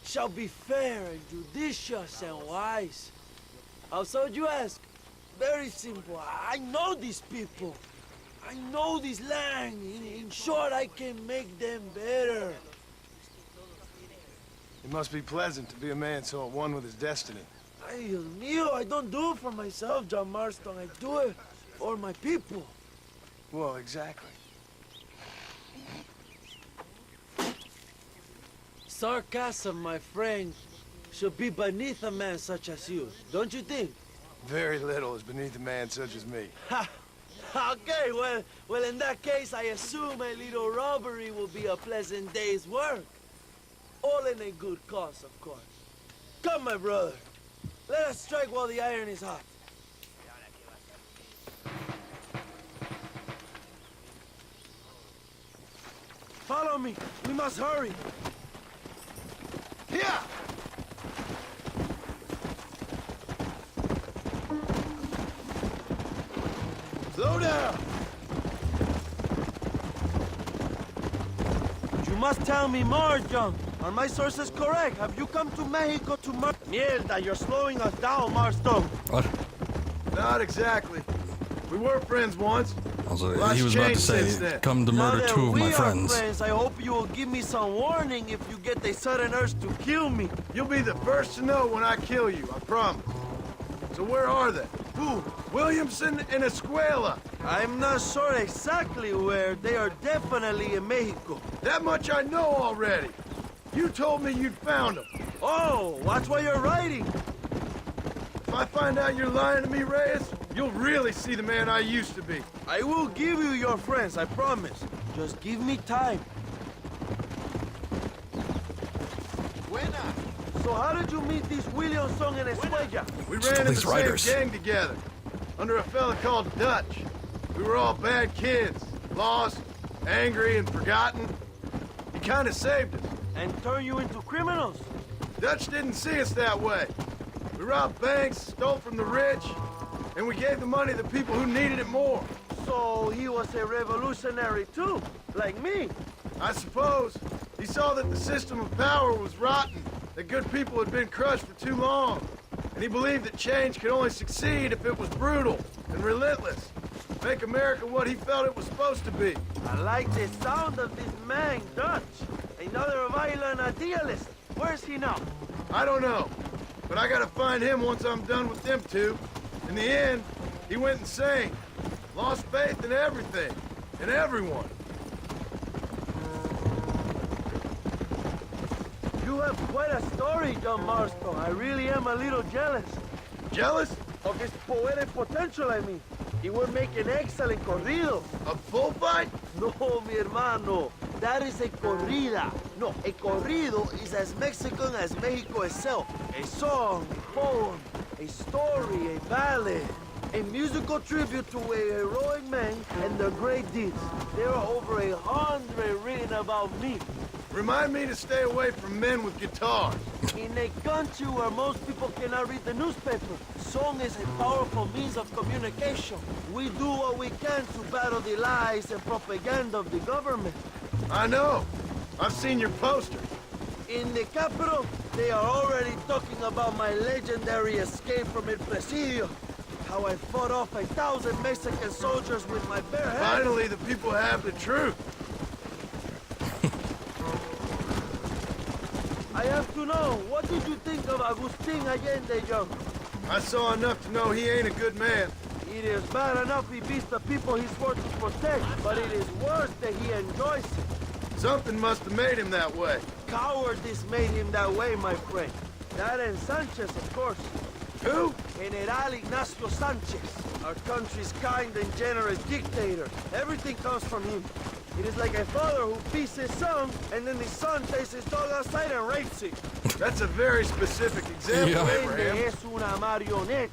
shall be fair and judicious and wise. How so, you ask? Very simple. I know these people. I know this land. In short, I can make them better. It must be pleasant to be a man so at one with his destiny. Ay, Dios mío, I don't do it for myself, John Marston. I do it for my people. Well, exactly. Sarcasm, my friend, should be beneath a man such as you, don't you think? Very little is beneath a man such as me. Ha! Okay, well, in that case, I assume a little robbery will be a pleasant day's work. All in a good cause, of course. Come, my brother. Let us strike while the iron is hot. Follow me. We must hurry. Yeah! Slow down! You must tell me more, John. Are my sources correct? Have you come to Mexico to murder? Mierda, you're slowing us down, Marston. What? Not exactly. We were friends once. Also, Lots he was about to changed since say, then. come to murder two of my friends. Friends, I hope you will give me some warning if you get a sudden urge to kill me. You'll be the first to know when I kill you, I promise. So where are they? Who? Williamson and Escuela. I'm not sure exactly where. They are definitely in Mexico. That much I know already. You told me you'd found them. Oh, watch what you're writing. If I find out you're lying to me, Reyes, you'll really see the man I used to be. I will give you your friends, I promise. Just give me time. Buena. So how did you meet these Williamson and Escuella? We ran in the same gang together, under a fella called Dutch. We were all bad kids, lost, angry, and forgotten. He kind of saved us. And turned you into criminals? Dutch didn't see us that way. We robbed banks, stole from the rich, and we gave the money to people who needed it more. So he was a revolutionary too, like me? I suppose. He saw that the system of power was rotten, that good people had been crushed for too long. And he believed that change could only succeed if it was brutal and relentless. Make America what he felt it was supposed to be. I like the sound of this man, Dutch. Another violent idealist. Where's he now? I don't know. But I gotta find him once I'm done with them two. In the end, he went insane. Lost faith in everything. And everyone. You have quite a story, John Marston. I really am a little jealous. Jealous? Of his poetic potential, I mean. It would make an excellent corrido. A bullfight? No, mi hermano. That is a corrida. No, a corrido is as Mexican as Mexico itself. A song, a poem, a story, a ballad. A musical tribute to a heroic man and their great deeds. There are over 100 written about me. Remind me to stay away from men with guitars. In a country where most people cannot read the newspaper, song is a powerful means of communication. We do what we can to battle the lies and propaganda of the government. I know. I've seen your posters. In the capital, they are already talking about my legendary escape from El Presidio. How I fought off 1,000 Mexican soldiers with my bare hands. Finally, the people have the truth. I have to know, what did you think of Agustin Allende, young? I saw enough to know he ain't a good man. It is bad enough he beats the people he's sworn to protect, but it is worse that he enjoys it. Something must have made him that way. Cowardice made him that way, my friend. That and Sanchez, of course. Who? General Ignacio Sanchez, our country's kind and generous dictator. Everything comes from him. It is like a father who beats his son, and then the son takes his dog outside and rapes it. That's a very specific example, Abraham. Es una marioneta.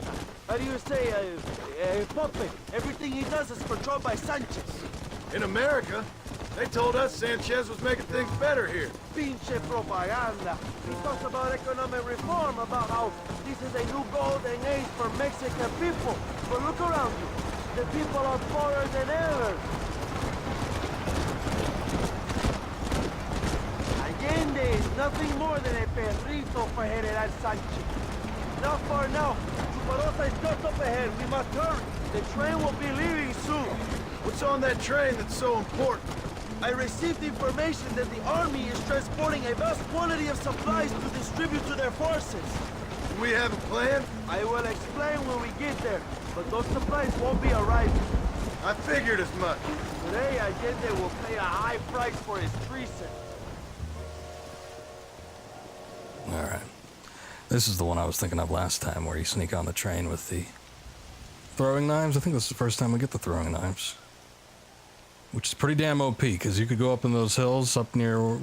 How do you say, a puppet? Everything he does is controlled by Sanchez. In America, they told us Sanchez was making things better here. Pinche propaganda. He talks about economic reform, about how this is a new golden age for Mexican people. But look around you. The people are poorer than ever. Allende is nothing more than a perrito for General Sanchez. Not far now. Chuparosa is just up ahead. We must hurry. The train will be leaving soon. What's on that train that's so important? I received information that the army is transporting a vast quantity of supplies to distribute to their forces. Do we have a plan? I will explain when we get there, but those supplies won't be arriving. I figured as much. Today, Allende will pay a high price for his treason. Alright. This is the one I was thinking of last time, where you sneak on the train with the throwing knives. I think this is the first time we get the throwing knives. Which is pretty damn OP, because you could go up in those hills up near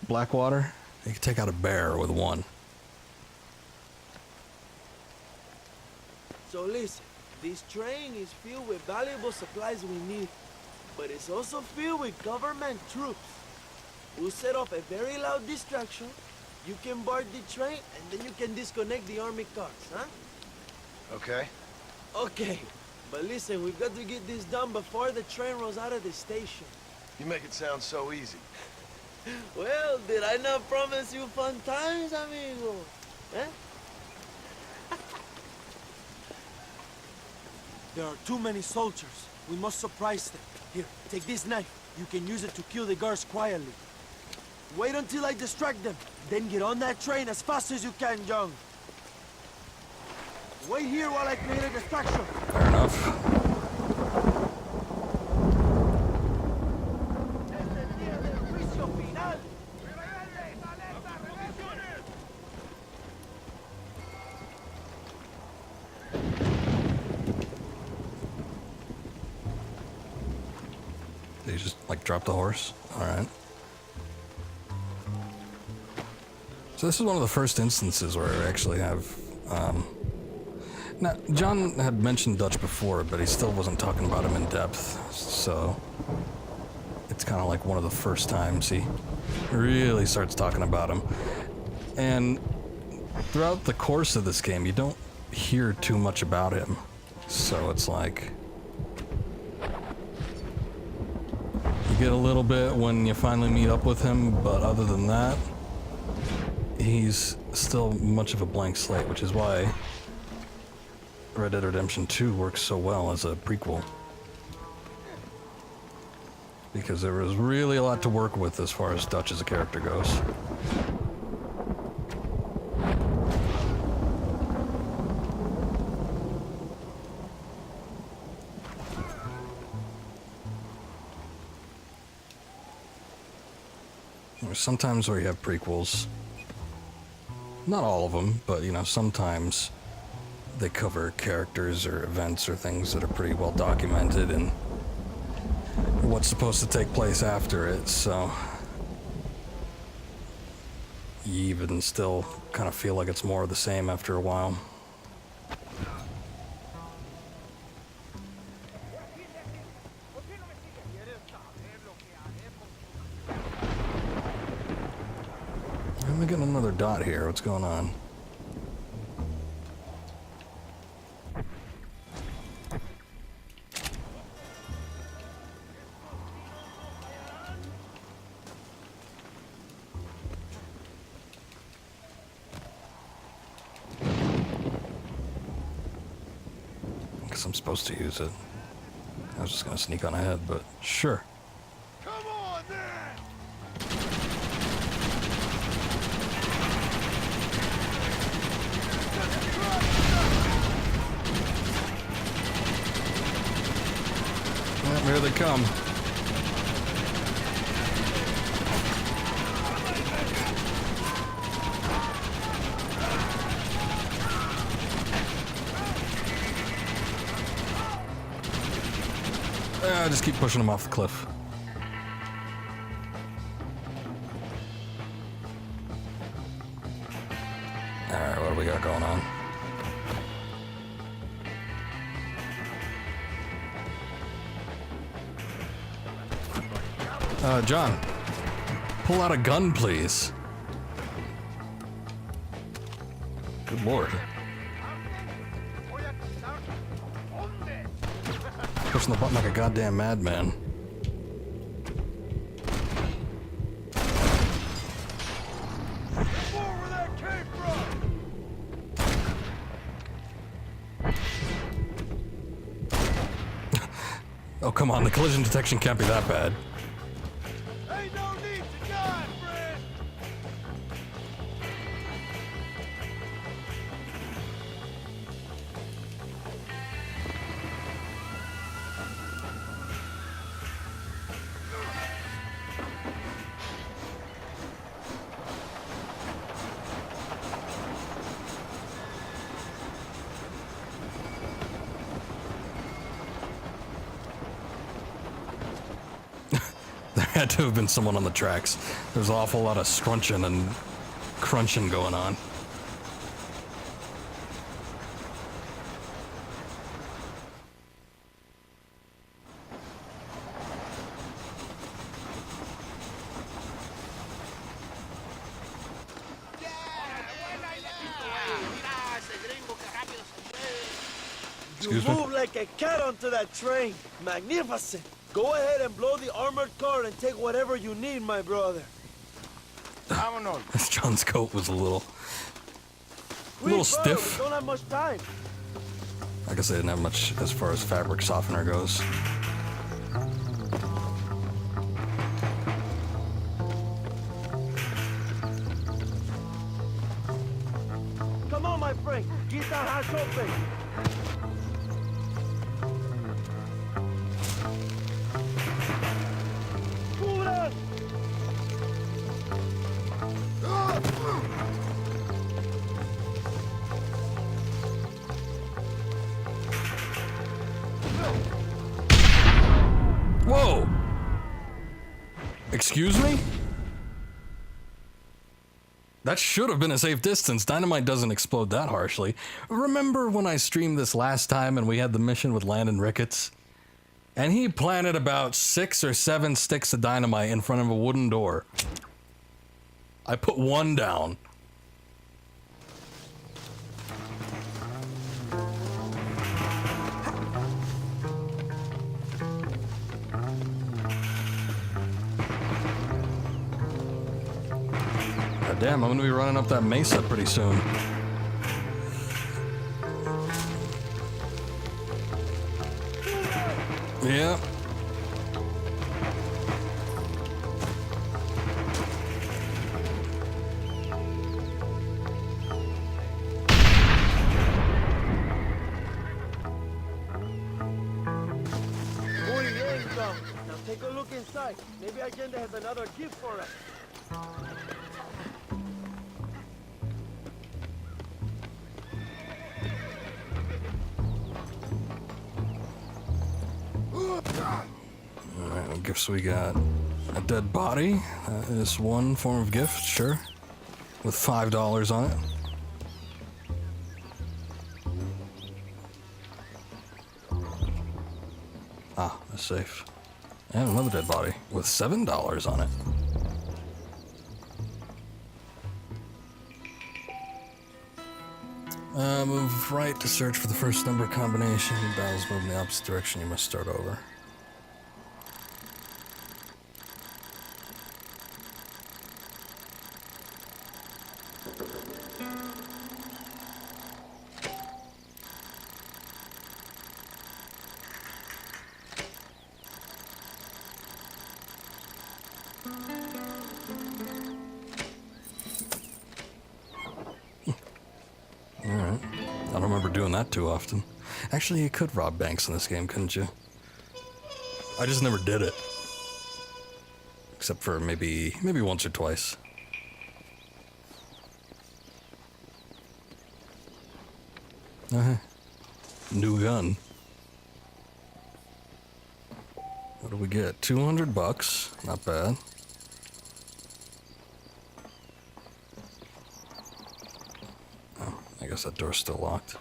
Blackwater. You could take out a bear with one. So listen, this train is filled with valuable supplies we need, but it's also filled with government troops. We'll set off a very loud distraction. You can board the train, and then you can disconnect the army cars, huh? Okay. Okay. But listen, we've got to get this done before the train rolls out of the station. You make it sound so easy. Well, did I not promise you fun times, amigo? Eh? There are too many soldiers. We must surprise them. Here, take this knife. You can use it to kill the guards quietly. Wait until I distract them. Then get on that train as fast as you can, Young. Wait here while I create a distraction. Fair enough. Did you just, like, drop the horse? Alright. So this is one of the first instances where I actually have, now, John had mentioned Dutch before, but he still wasn't talking about him in depth, so it's kind of like one of the first times he really starts talking about him. And throughout the course of this game, you don't hear too much about him, so it's like you get a little bit when you finally meet up with him, but other than that, he's still much of a blank slate, which is why Red Dead Redemption 2 works so well as a prequel. Because there was really a lot to work with as far as Dutch as a character goes. There's sometimes where you have prequels. Not all of them, but, you know, sometimes they cover characters or events or things that are pretty well documented and what's supposed to take place after it, so you even still kind of feel like it's more of the same after a while. I'm getting another dot here. What's going on? I guess I'm supposed to use it. I was just gonna sneak on ahead, but sure. Come on, then! Well, here they come. Just keep pushing them off the cliff. Alright, what do we got going on? John, pull out a gun, please. Good lord. Pushing the button like a goddamn madman. Oh, come on, the collision detection can't be that bad. Ain't no need to die, friend! There had to have been someone on the tracks. There's an awful lot of scrunching and crunching going on. You move like a cat onto that train. Magnificent. Go ahead and blow the armored car and take whatever you need, my brother. This John's coat was a little stiff. We don't have much time. I guess they didn't have much as far as fabric softener goes. Come on, my friend. Get that hatch open. Whoa! Excuse me? That should have been a safe distance. Dynamite doesn't explode that harshly. Remember when I streamed this last time and we had the mission with Landon Ricketts? And he planted about 6 or 7 sticks of dynamite in front of a wooden door. I put one down. God damn, I'm gonna be running up that mesa pretty soon. Yeah. Now take a look inside. Maybe Allende has another gift for us. Alright, what gifts we got? A dead body. That is one form of gift, sure. With $5 on it. Ah, a safe. And another dead body with $7 on it. Move right to search for the first number combination. Dials move in the opposite direction. You must start over. Alright. I don't remember doing that too often. Actually, you could rob banks in this game, couldn't you? I just never did it. Except for maybe once or twice. New gun. What do we get? $200. Not bad. I guess that door's still locked.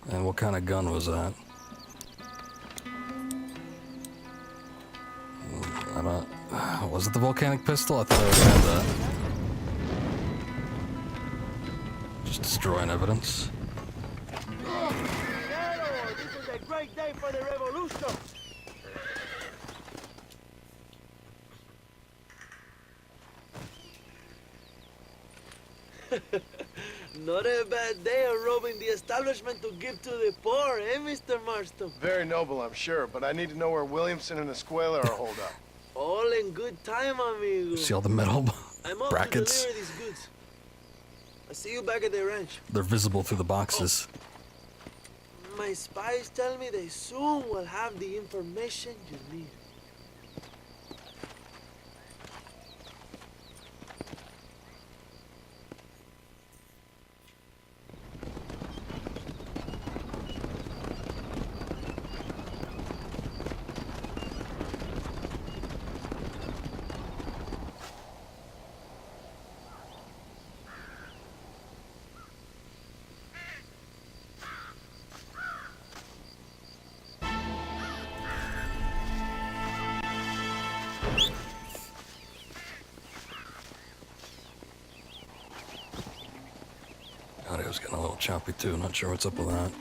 And what kind of gun was that? I don't... Was it the volcanic pistol? I thought I already had that. Just destroying evidence. This is a great day for the revolution. Not a bad day of robbing the establishment to give to the poor, eh, Mr. Marston? Very noble, I'm sure, but I need to know where Williamson and Escuela are holed up. All in good time, amigo. See all the metal I'm off brackets? to deliver these goods. I'll see you back at the ranch. They're visible through the boxes. My spies tell me they soon will have the information you need. Audio's getting a little choppy too, not sure what's up with that.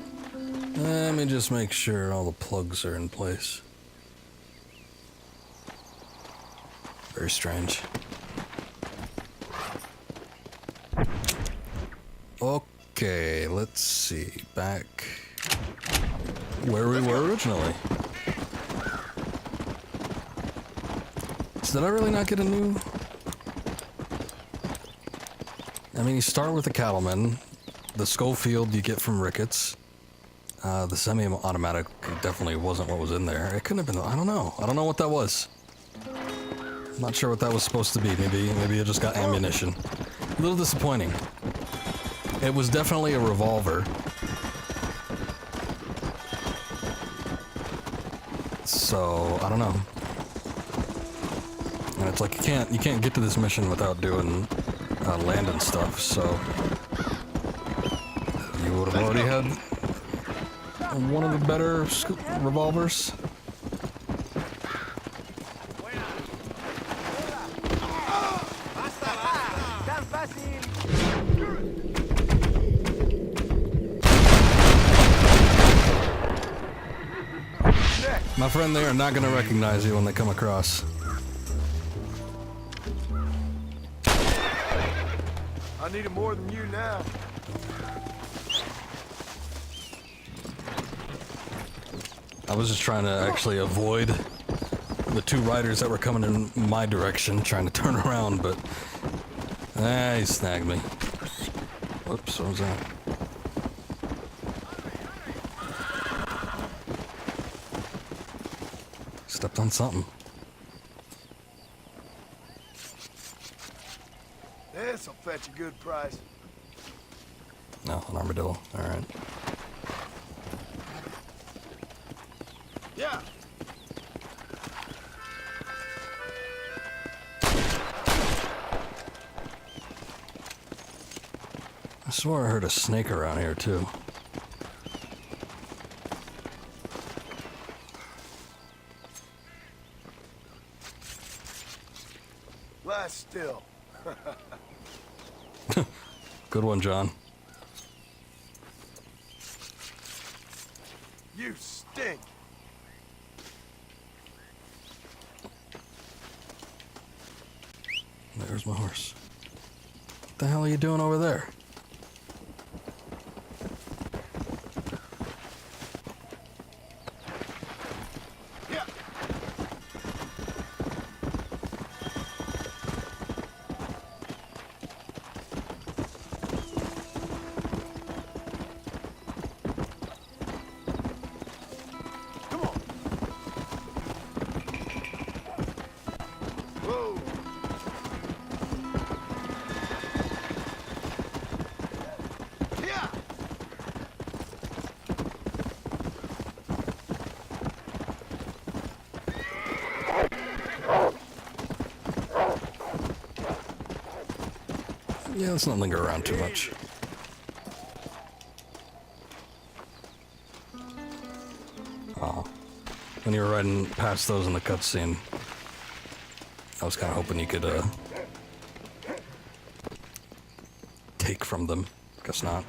Let me just make sure all the plugs are in place. Very strange. Okay, let's see. Back where we were originally. So did I really not get a new... I mean, you start with the cattleman. The Schofield you get from Ricketts. The semi-automatic definitely wasn't what was in there. It couldn't have been... I don't know. I don't know what that was. I'm not sure what that was supposed to be. Maybe it just got ammunition. A little disappointing. It was definitely a revolver. So, I don't know. And it's like you can't get to this mission without doing land and stuff, so you would have already had one of the better revolvers. My friend, they are not going to recognize you when they come across. I need it more than you now. I was just trying to actually avoid the two riders that were coming in my direction, trying to turn around, but he snagged me. Whoops, what was that? Stepped on something. This'll fetch a good price. No, an armadillo. Alright. swore I heard a snake around here, too. Lie still. Good one, John. You stink. There's my horse. What the hell are you doing over there? Yeah, let's not linger around too much. Oh. When you were riding past those in the cutscene, I was kind of hoping you could, take from them. Guess not.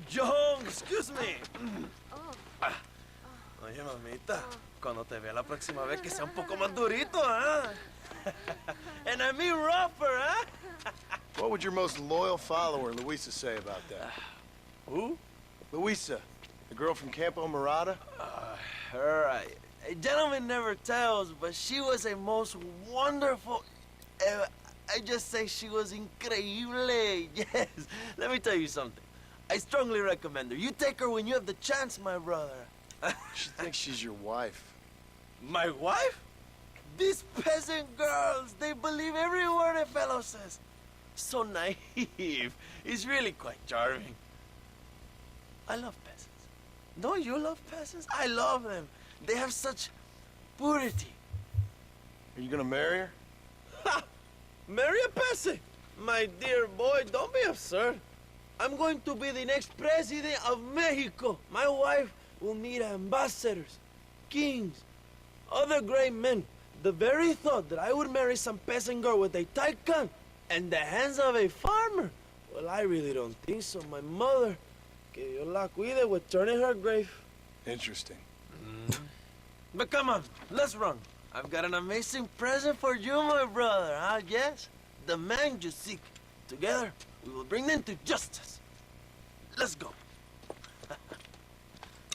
John, excuse me. Oye, mamita, cuando te vea la próxima vez que sea un poco más durito, ¿ah? And I mean rougher, huh? What would your most loyal follower, Luisa, say about that? Who? Luisa, the girl from Campo Mirada? Her, a gentleman never tells, but she was a most wonderful... I just say she was increíble. Yes, let me tell you something. I strongly recommend her. You take her when you have the chance, my brother. She thinks she's your wife. My wife? These peasant girls, they believe every word a fellow says. So naive. It's really quite charming. I love peasants. Don't you love peasants? I love them. They have such purity. Are you gonna marry her? Ha! Marry a peasant? My dear boy, don't be absurd. I'm going to be the next president of Mexico. My wife will meet ambassadors, kings, other great men. The very thought that I would marry some peasant girl with a tight gun and the hands of a farmer, well, I really don't think so. My mother, que Dios la cuide, would turn in her grave. Interesting. But come on, let's run. I've got an amazing present for you, my brother, huh? Yes? The man you seek. Together, we will bring them to justice. Let's go.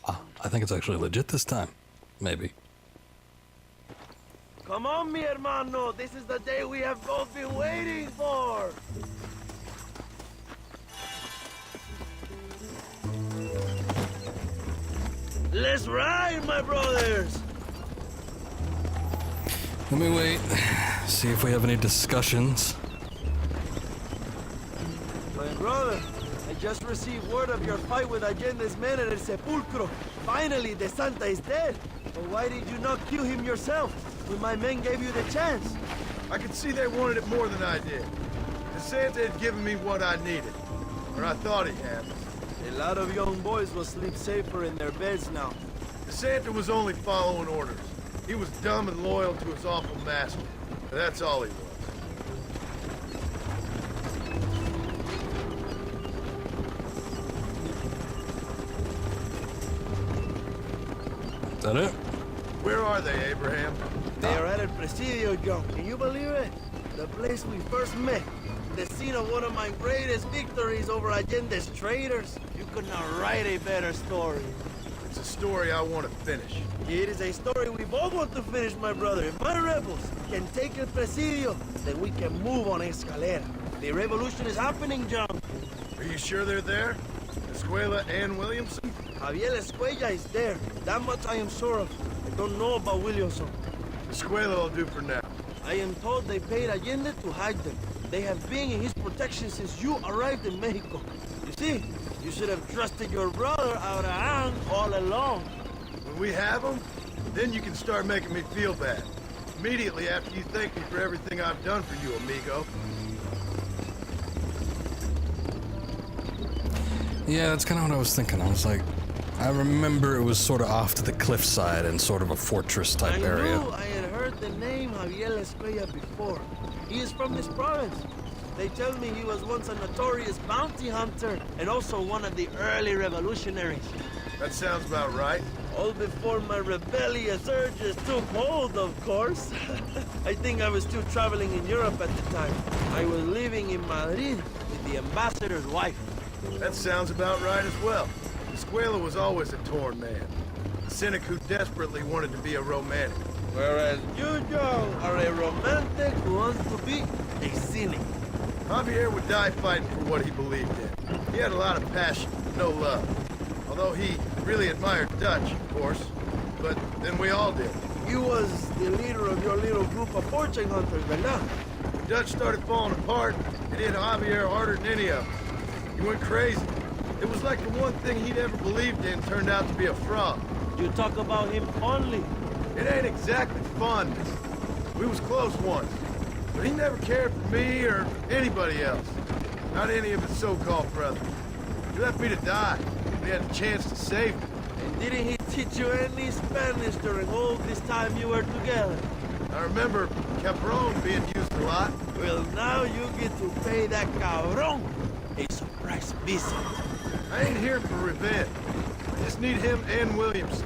I think it's actually legit this time. Maybe. Come on, mi hermano. This is the day we have both been waiting for. Let's ride, my brothers. Let me wait. See if we have any discussions. My brother, I just received word of your fight with Allende's men at El Sepulcro. Finally, the Santa is dead. But why did you not kill him yourself when my men gave you the chance? I could see they wanted it more than I did. The Santa had given me what I needed. Or I thought he had. A lot of young boys will sleep safer in their beds now. The Santa was only following orders. He was dumb and loyal to his awful master. That's all he was. Is that it? Where are they, Abraham? They are at El Presidio, John. Can you believe it? The place we first met. The scene of one of my greatest victories over Allende's traitors. You could not write a better story. It's a story I want to finish. It is a story we both want to finish, my brother. If my rebels can take El Presidio, then we can move on Escalera. The revolution is happening, John. Are you sure they're there? Escuela and Williamson? Javier Escuella is there. That much I am sure of. I don't know about Williamson. Escuela will do for now. I am told they paid Allende to hide them. They have been in his protection since you arrived in Mexico. You see, you should have trusted your brother out of hand all along. When we have them, then you can start making me feel bad. Immediately after you thank me for everything I've done for you, amigo. Yeah, that's kind of what I was thinking. I was like, I remember it was sort of off to the cliffside and sort of a fortress type area. I knew I had heard the name Javier Escuella before. He is from this province. They tell me he was once a notorious bounty hunter and also one of the early revolutionaries. That sounds about right. All before my rebellious urges took hold, of course. I think I was still traveling in Europe at the time. I was living in Madrid with the ambassador's wife. That sounds about right as well. Escuela was always a torn man. A cynic who desperately wanted to be a romantic. Whereas you, Joe, are a romantic who wants to be a cynic. Javier would die fighting for what he believed in. He had a lot of passion, no love. Although he really admired Dutch, of course. But then we all did. You was the leader of your little group of fortune hunters, ¿verdad? Dutch started falling apart, it hit Javier harder than any of us. He went crazy. It was like the one thing he'd ever believed in turned out to be a fraud. You talk about him fondly. It ain't exactly fondness. We was close once. But he never cared for me or anybody else. Not any of his so-called brothers. He left me to die. He had a chance to save me. And didn't he teach you any Spanish during all this time you were together? I remember Cabron being used a lot. Well, now you get to pay that cabron a surprise visit. I ain't here for revenge. I just need him and Williamson.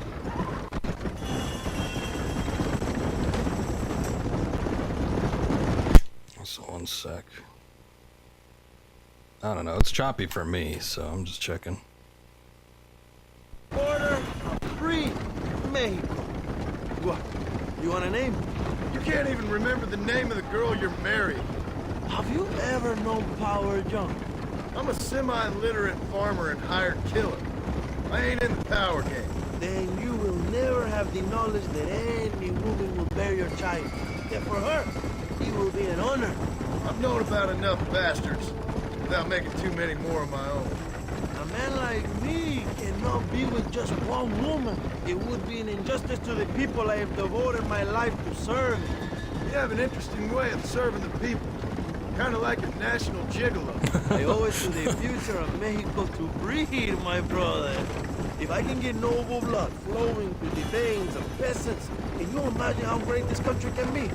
So 1 sec. I don't know, it's choppy for me, so I'm just checking. Order free Mexico. What? You want a name? You can't even remember the name of the girl you're marrying. Have you ever known power, John? I'm a semi-literate farmer and hired killer. I ain't in the power game. Then you will never have the knowledge that any woman will bear your child. Yet for her, it will be an honor. I've known about enough bastards without making too many more of my own. A man like me cannot be with just one woman. It would be an injustice to the people I have devoted my life to serve. You have an interesting way of serving the people. Kind of like a national gigolo. I owe it to the future of Mexico to breed, my brother. If I can get noble blood flowing through the veins of peasants, can you imagine how great this country can be?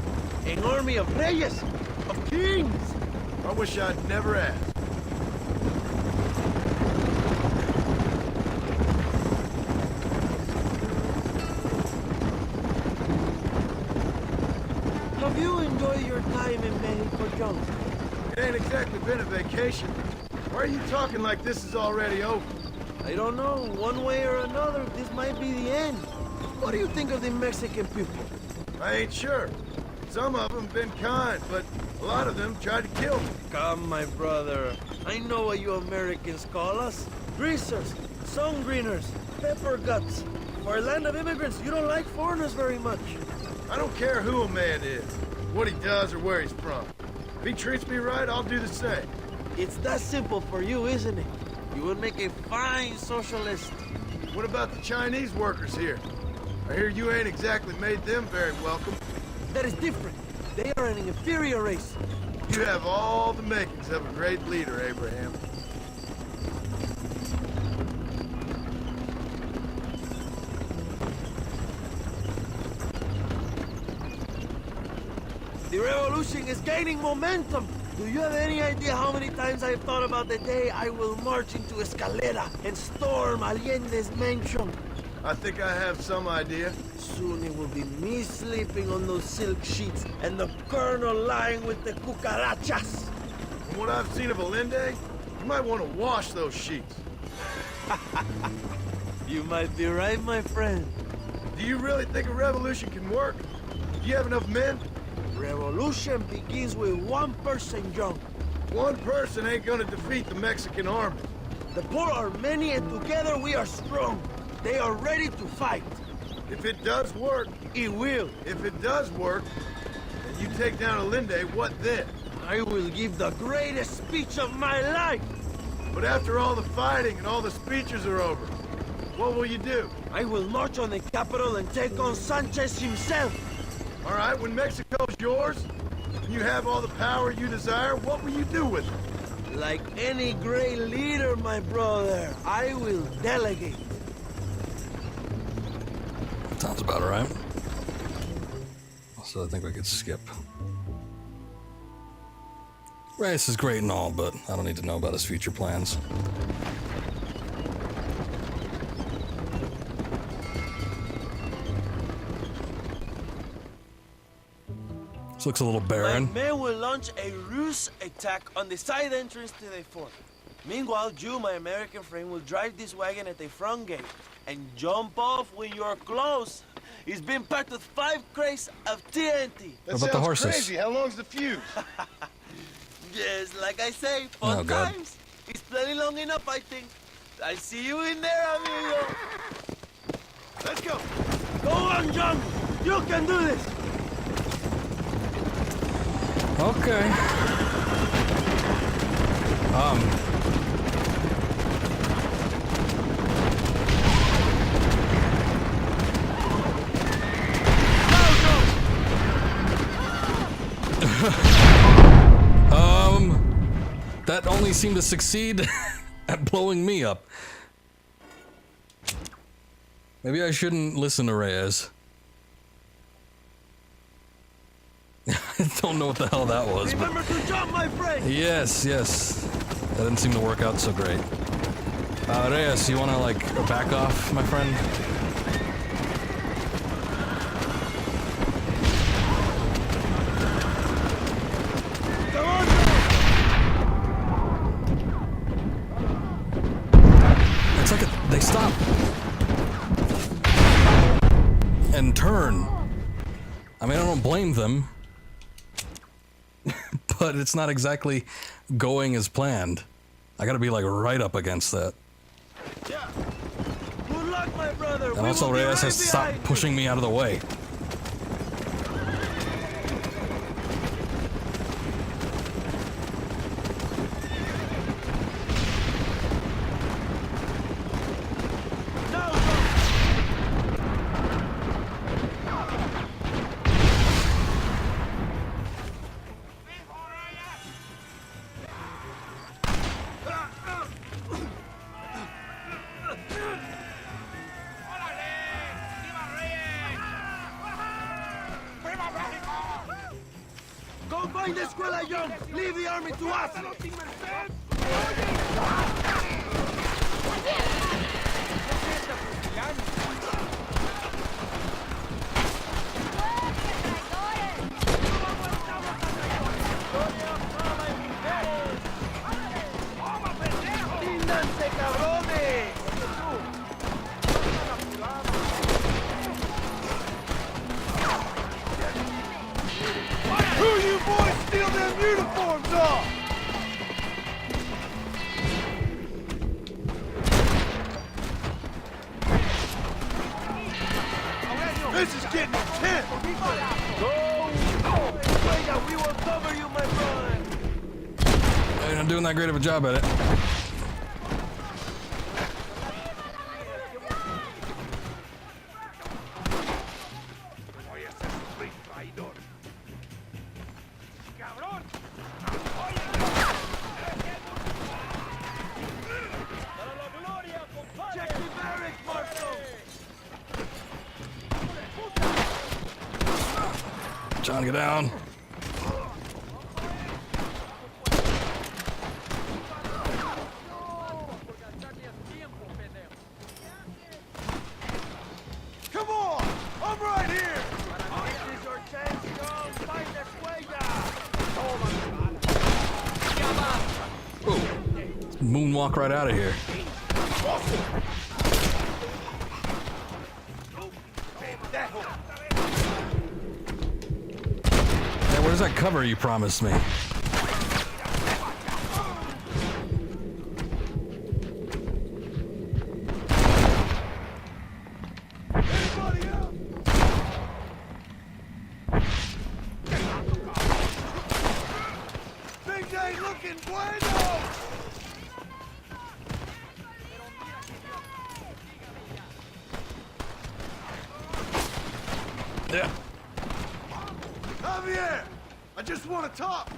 An army of reyes, of kings. I wish I'd never asked. Have you enjoyed your time in Mexico, John? It ain't exactly been a vacation. Why are you talking like this is already over? I don't know. One way or another, this might be the end. What do you think of the Mexican people? I ain't sure. Some of them been kind, but a lot of them tried to kill me. Come, my brother. I know what you Americans call us. Greasers, sun greeners, pepper guts. For a land of immigrants, you don't like foreigners very much. I don't care who a man is, what he does or where he's from. If he treats me right, I'll do the same. It's that simple for you, isn't it? You would make a fine socialist. What about the Chinese workers here? I hear you ain't exactly made them very welcome. That is different. They are an inferior race. You have all the makings of a great leader, Abraham. The revolution is gaining momentum. Do you have any idea how many times I've thought about the day I will march into Escalera and storm Allende's mansion? I think I have some idea. Soon it will be me sleeping on those silk sheets and the colonel lying with the cucarachas. From what I've seen of Allende, you might want to wash those sheets. You might be right, my friend. Do you really think a revolution can work? Do you have enough men? Revolution begins with one person, John. One person ain't gonna defeat the Mexican army. The poor are many and together we are strong. They are ready to fight. If it does work, It will. if it does work, and you take down Allende, what then? I will give the greatest speech of my life. But after all the fighting and all the speeches are over, what will you do? I will march on the capital and take on Sanchez himself. All right, when Mexico's yours, and you have all the power you desire, what will you do with it? Like any great leader, my brother, I will delegate. Sounds about right. So I think we could skip. Reyes is great and all, but I don't need to know about his future plans. This looks a little barren. My men will launch a ruse attack on the side entrance to the fort. Meanwhile, you, my American friend, will drive this wagon at the front gate and jump off when you're close. It's been packed with 5 crates of TNT. That about the sounds horses? crazy. How long's the fuse? Yes, like I say, fun Oh, God. times. It's plenty long enough, I think. I'll see you in there, amigo. Let's go. Go on, John. You can do this. Okay. That only seemed to succeed at blowing me up. Maybe I shouldn't listen to Reyes. I don't know what the hell that was, but... Remember to jump, my friend! Yes, yes. That didn't seem to work out so great. Reyes, you wanna, like, back off, my friend? It's like they stop. And turn. I mean, I don't blame them. But it's not exactly going as planned. I gotta be like right up against that. Yeah. Good luck, my brother. And also Reyes has to stop pushing me out of the way. Go find the escuela, John. Leave the army to us. ¡Ríndanse, cabrones! Who you boys steal them uniforms off? This is getting intense! Go! We will cover you, my brother! You're not doing that great of a job at it. John, get down. Come on! I'm right here! This is your chance, John. Find the escuela. Ooh. Moonwalk right out of here. Hey, where's that cover you promised me? fucking bueno! Yeah. Javier! I just want to talk!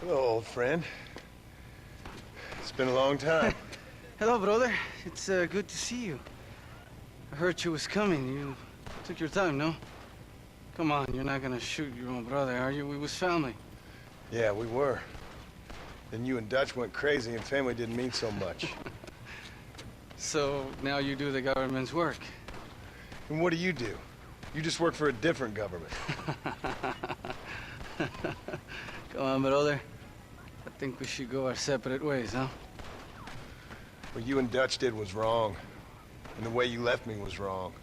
Hello, old friend. It's been a long time. Hello, brother. It's good to see you. I heard you was coming. You took your time, no? Come on, you're not gonna shoot your own brother, are you? We was family. Yeah, we were. Then you and Dutch went crazy and family didn't mean so much. So now you do the government's work. And what do? You just work for a different government. Come on, brother. I think we should go our separate ways, huh? What you and Dutch did was wrong. And the way you left me was wrong.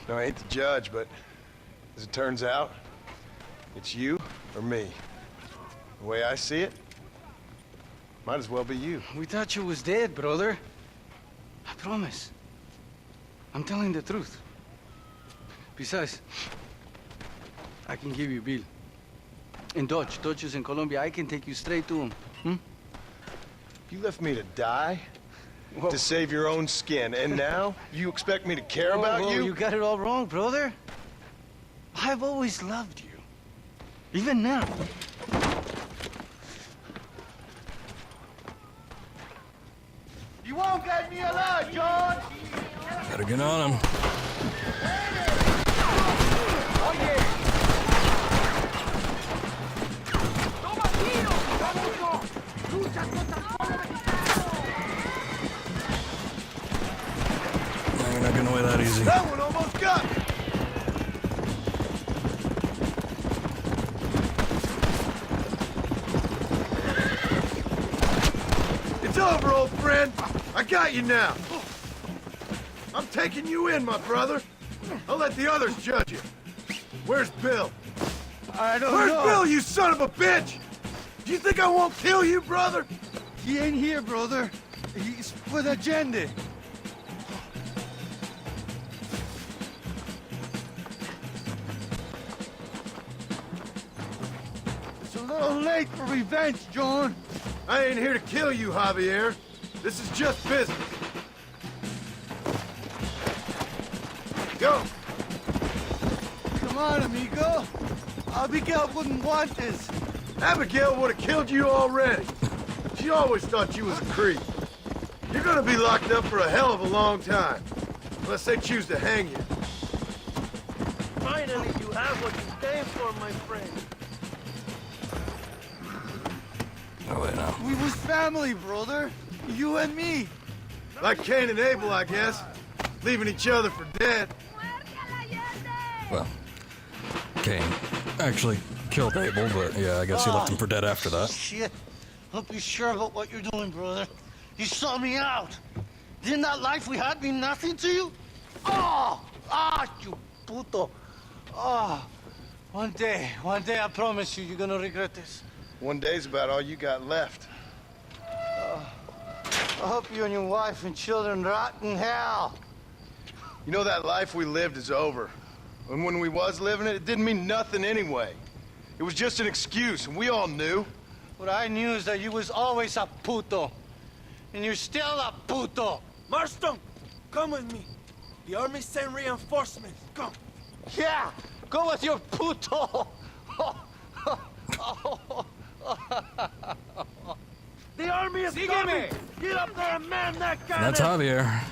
Now, I ain't the judge, but as it turns out, it's you or me. The way I see it, might as well be you. We thought you was dead, brother. I promise. I'm telling the truth. Besides, I can give you Bill. And Dutch is in Colombia. I can take you straight to him. You left me to die? Whoa. To save your own skin, and now you expect me to care about you? You got it all wrong, brother. I've always loved you. Even now. You won't get me alive, John! Gotta get on him. No, you're not getting away that easy. That one almost got me! It's over, old friend. I got you now. I'm taking you in, my brother. I'll let the others judge you. Where's Bill? I don't know. Where's Bill, you son of a bitch? Do you think I won't kill you, brother? He ain't here, brother. He's with Agenda. It's a little late for revenge, John. I ain't here to kill you, Javier. This is just business. Go. Come on, amigo. Abigail wouldn't want this. Abigail would have killed you already. She always thought you was a creep. You're gonna be locked up for a hell of a long time. Unless they choose to hang you. Finally, you have what you came for, my friend. Oh, wait, no. We was family, brother. You and me. Like Cain and Abel, I guess. Leaving each other for dead. Well, Cain actually killed Abel, but yeah, I guess he left him for dead after that. Shit. Hope you're sure about what you're doing, brother. You saw me out. Didn't that life we had mean nothing to you? Oh! Ah, you puto. Oh. One day, I promise you, you're gonna regret this. One day's about all you got left. I hope you and your wife and children rot in hell. You know that life we lived is over. And when we was living it, it didn't mean nothing anyway. It was just an excuse, and we all knew. What I knew is that you was always a puto. And you're still a puto. Marston, come with me. The army sent reinforcements. Come. Yeah, go with your puto. The army is coming. Get up there and man that guy. That's Javier.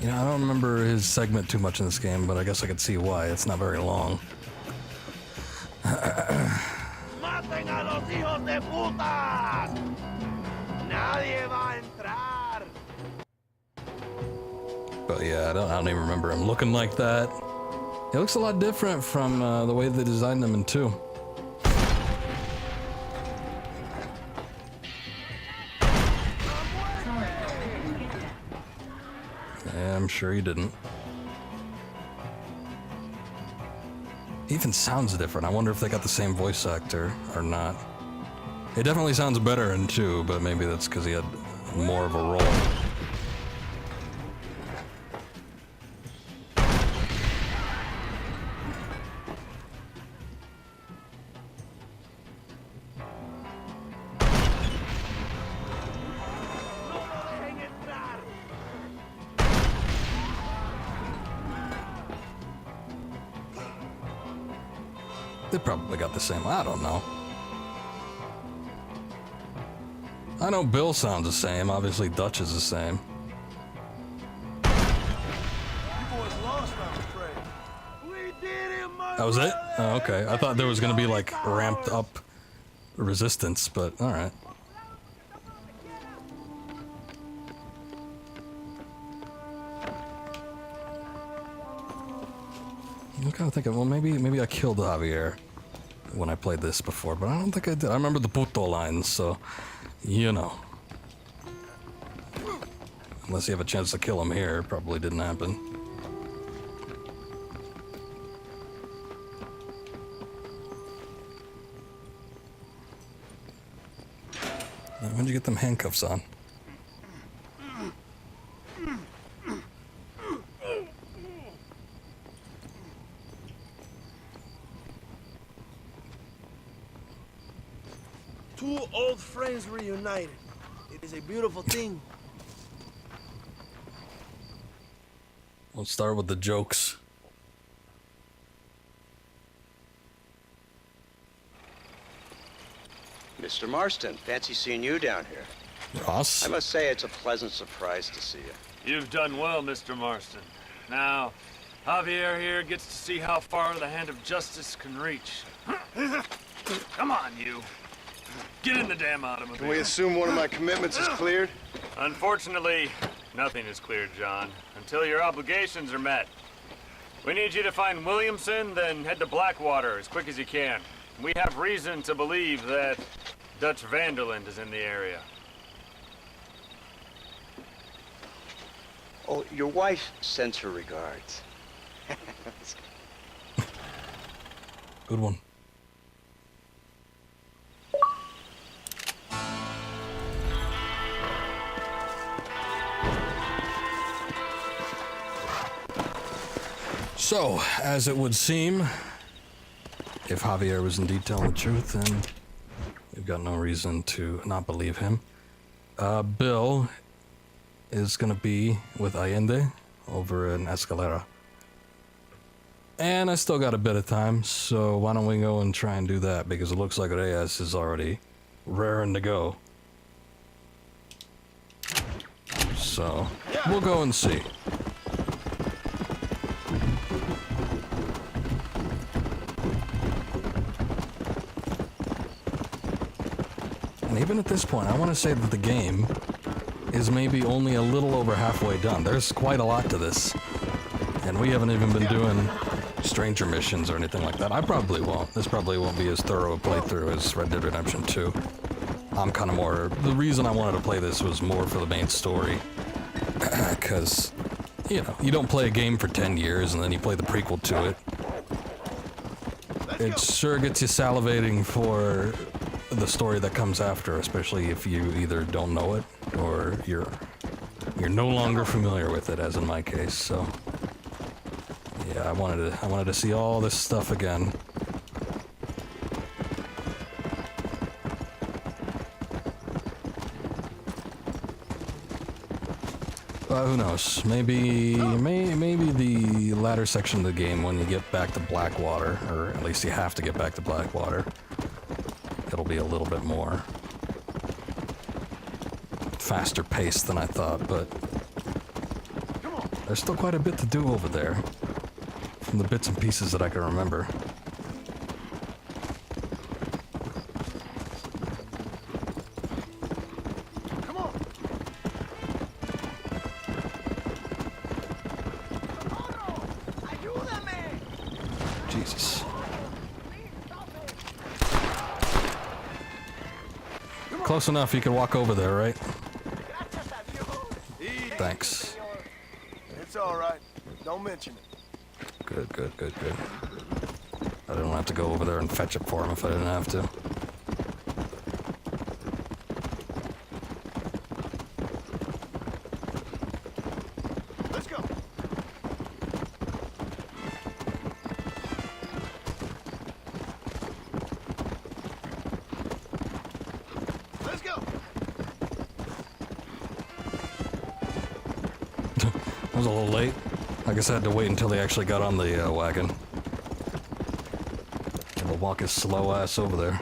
You know, I don't remember his segment too much in this game, but I guess I could see why. It's not very long. Maten a los hijos de puta. Nadie va a entrar. But yeah, I don't even remember him looking like that. He looks a lot different from the way they designed him in 2. Yeah, I'm sure he didn't. He even sounds different. I wonder if they got the same voice actor or not. It definitely sounds better in 2, but maybe that's because he had more of a role. They probably got the same. I don't know. I know Bill sounds the same. Obviously, Dutch is the same. You boys lost, I'm afraid. We did it, my That was it? Oh, okay. I thought there was gonna be like ramped up resistance, but all right. I'm kind of thinking, well, maybe I killed Javier when I played this before, but I don't think I did. I remember the puto lines, so you know. Unless you have a chance to kill him here, it probably didn't happen. When'd you get them handcuffs on? Two old friends reunited. It is a beautiful thing. Let's start with the jokes. Mr. Marston, fancy seeing you down here. Ross? I must say it's a pleasant surprise to see you. You've done well, Mr. Marston. Now, Javier here gets to see how far the hand of justice can reach. Come on, you. Get in the damn automobile. Can we assume one of my commitments is cleared? Unfortunately, nothing is cleared, John, until your obligations are met. We need you to find Williamson, then head to Blackwater as quick as you can. We have reason to believe that Dutch Vanderland is in the area. Oh, your wife sends her regards. Good one. So, as it would seem, if Javier was indeed telling the truth, then we've got no reason to not believe him. Bill is gonna be with Allende over in Escalera. And I still got a bit of time, so why don't we go and try and do that, because it looks like Reyes is already raring to go. So, we'll go and see. And even at this point, I want to say that the game is maybe only a little over halfway done. There's quite a lot to this. And we haven't even been doing stranger missions or anything like that. I probably won't. This probably won't be as thorough a playthrough as Red Dead Redemption 2. I'm kind of more... The reason I wanted to play this was more for the main story. Because, you know, you don't play a game for 10 years and then you play the prequel to it. It sure gets you salivating for the story that comes after, especially if you either don't know it or you're no longer familiar with it, as in my case. So yeah, I wanted to see all this stuff again. Who knows? Maybe the latter section of the game, when you get back to Blackwater, or at least you have to get back to Blackwater, it'll be a little bit more faster paced than I thought, but there's still quite a bit to do over there from the bits and pieces that I can remember. Jesus. Close enough, you can walk over there, right? Thanks. It's all right. Don't mention it. Good, good, good, good. I don't have to go over there and fetch it for him if I didn't have to. I was a little late. I guess I had to wait until they actually got on the wagon. And we'll walk his slow ass over there.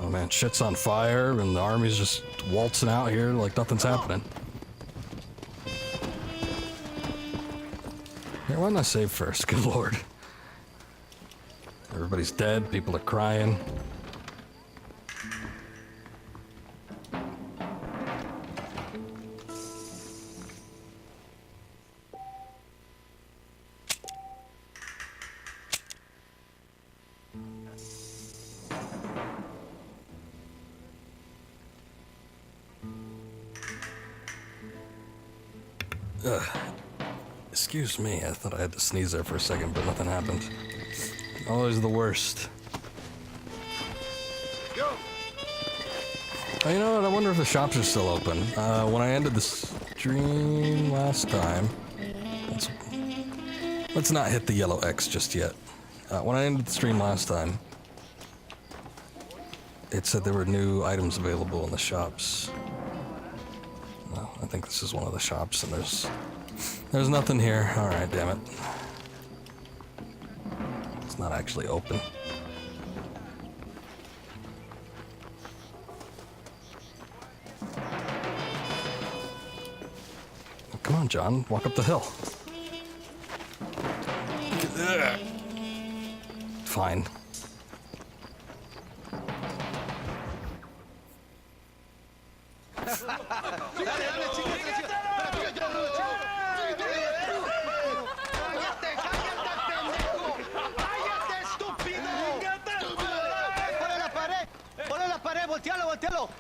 Oh man, shit's on fire and the army's just waltzing out here like nothing's happening. Here, why didn't I save first? Good lord. Everybody's dead, people are crying. Ugh. Excuse me, I thought I had to sneeze there for a second, but nothing happened. Always the worst. Go. Oh, you know what? I wonder if the shops are still open. When I ended the stream last time... Let's not hit the yellow X just yet. When I ended the stream last time, it said there were new items available in the shops. Well, I think this is one of the shops, and there's nothing here. All right, damn it. It's not actually open. Oh, come on, John. Walk up the hill. Fine.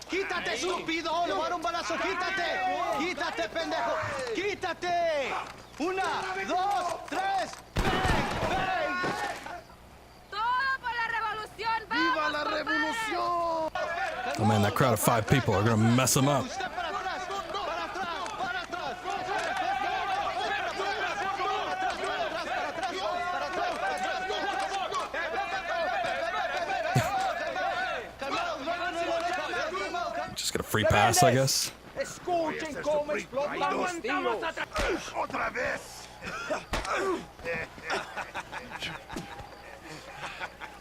¡Quítate, estúpido! ¡Le voy a dar un balazo! ¡Quítate! ¡Quítate, pendejo! ¡Quítate! ¡Una, dos, tres! ¡Bang! ¡Bang! ¡Todo por la revolución! ¡Viva la revolución! Oh man, that crowd of 5 people are gonna mess them up. Just get a free pass, I guess. Escuchen cómo explotan los tiros. Otra vez.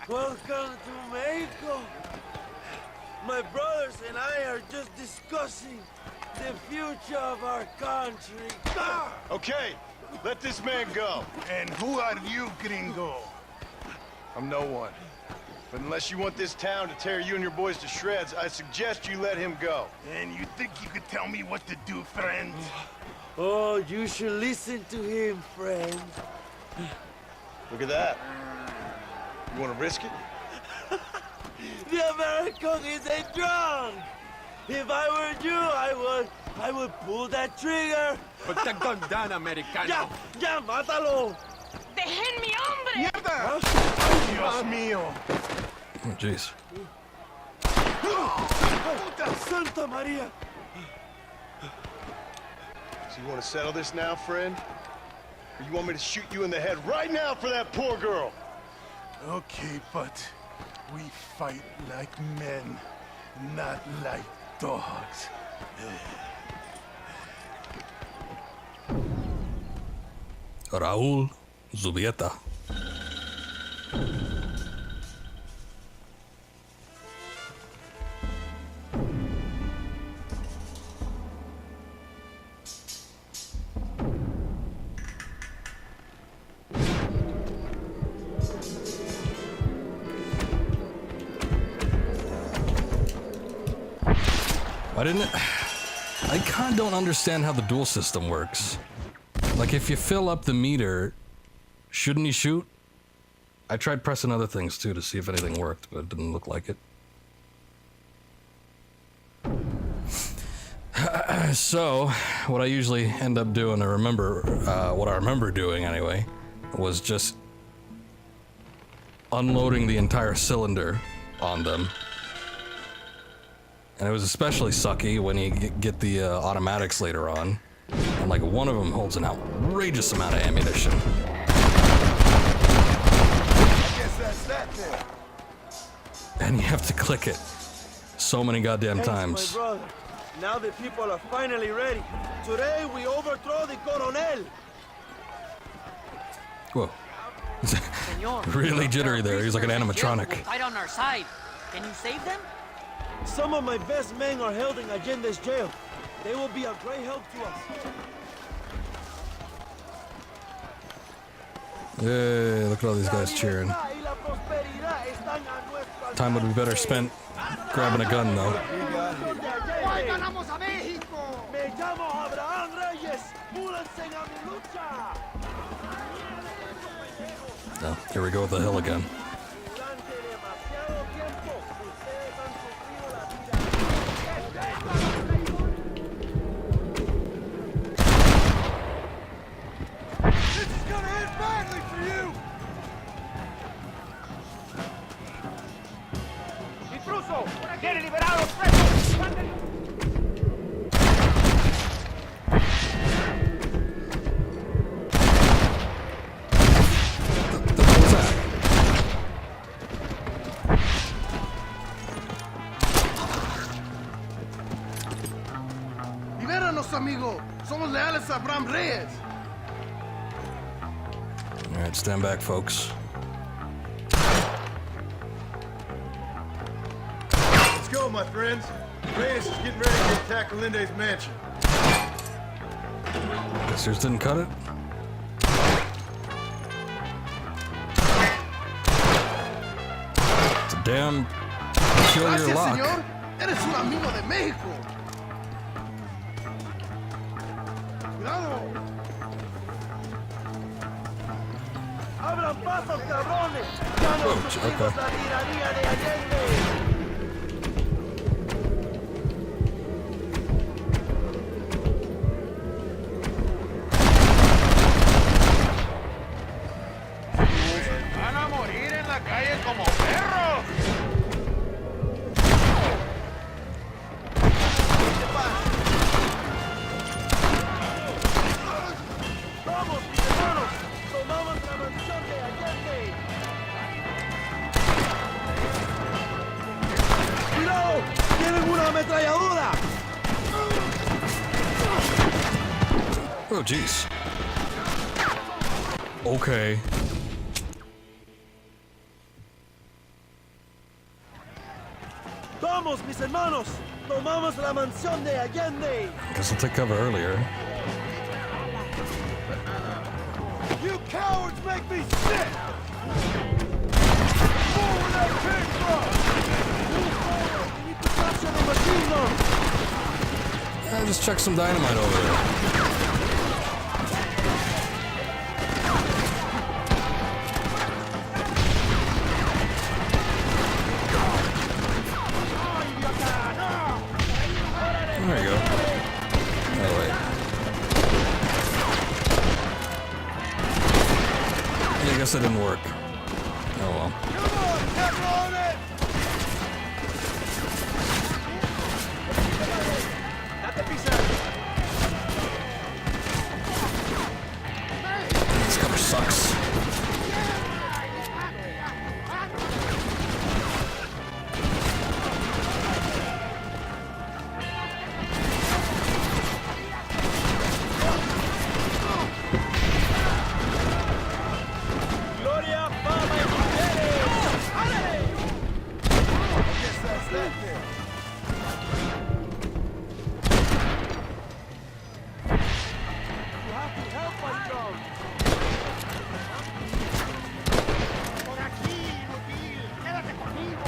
Welcome to Mexico. My brothers and I are just discussing the future of our country. Okay, let this man go. And who are you, gringo? I'm no one. But unless you want this town to tear you and your boys to shreds, I suggest you let him go. And you think you could tell me what to do, friend? Oh, you should listen to him, friend. Look at that. You want to risk it? The American is a drunk. If I were you, I would pull that trigger. Put the gun down, Americano. Ya, mátalo. ¡Dejen mi hombre! ¡Mierda! ¡Dios mío! Oh, jeez. Santa Maria. So you want to settle this now, friend? Or you want me to shoot you in the head right now for that poor girl? Okay, but we fight like men, not like dogs. Raúl Zubieta. I kind of don't understand how the duel system works. Like, if you fill up the meter, shouldn't you shoot? I tried pressing other things too to see if anything worked, but it didn't look like it. So, what I usually end up doing, what I remember doing anyway, was just unloading the entire cylinder on them. And it was especially sucky when you get the automatics later on. And And like one of them holds an outrageous amount of ammunition. I guess that's that then. And you have to click it so many goddamn times. My brother. Now the people are finally ready. Today we overthrow the Coronel. Whoa. Really jittery there. He's like an animatronic. Fight on our side. Can you save them? Some of my best men are held in Allende's jail. They will be a great help to us. Yay, look at all these guys cheering. Time would be better spent grabbing a gun, though. Oh, here we go with the hill again. This is gonna end badly for you! ¡Intruso! ¡Quiere liberar a los presos! ¡Mándenlo! Libéranos, amigo. Somos leales a Abraham Reyes. All right, stand back, folks. Let's go, my friends. Reyes is getting ready to attack Linde's mansion. Guess yours didn't cut it? It's a damn peculiar Gracias, lock. señor. Eres un amigo de México. Cuidado. ¡Abran pasos, cabrones! ¡Ya no sufrimos la tiranía de Allende! Van a morir en la calle como perros. ¡Vamos, mis hermanos! ¡Tomamos la mansión de Allende! ¡Cuidado! ¡Tienen una ametralladora! Oh, jeez. Okay. ¡Vamos, mis hermanos! ¡Tomamos la mansión de Allende! Guess I'll take cover earlier. You cowards make me sick! Forward that pig truck! Move forward! We need to capture the machine gun! Just chuck some dynamite over there. There you go. Oh, wait. Yeah, I guess that didn't work. Oh well. Come on, pepperoni! This cover sucks. ¡Gloria, fama y mujeres! ¡Árale! I guess that's that then. You have to help us, John! Por aquí, inútil. Quédate conmigo.